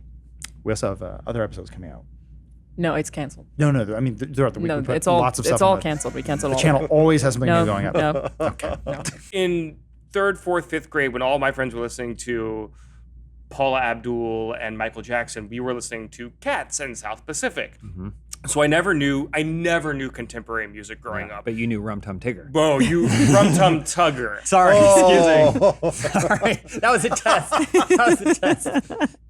We also have other episodes coming out. No, it's canceled. No, I mean throughout the week. No, we put it's all lots of stuff it's on all the- canceled. We canceled The all. channel always has something No, new going up. no. Okay. In third, fourth, fifth grade, when all my friends were listening to Paula Abdul and Michael Jackson, we were listening to Cats and South Pacific. So I never knew contemporary music growing up. But you knew Rum Tum Tigger. Whoa, you Rum Tum Tugger. Sorry, excuse me. Sorry. That was a test. That was a test.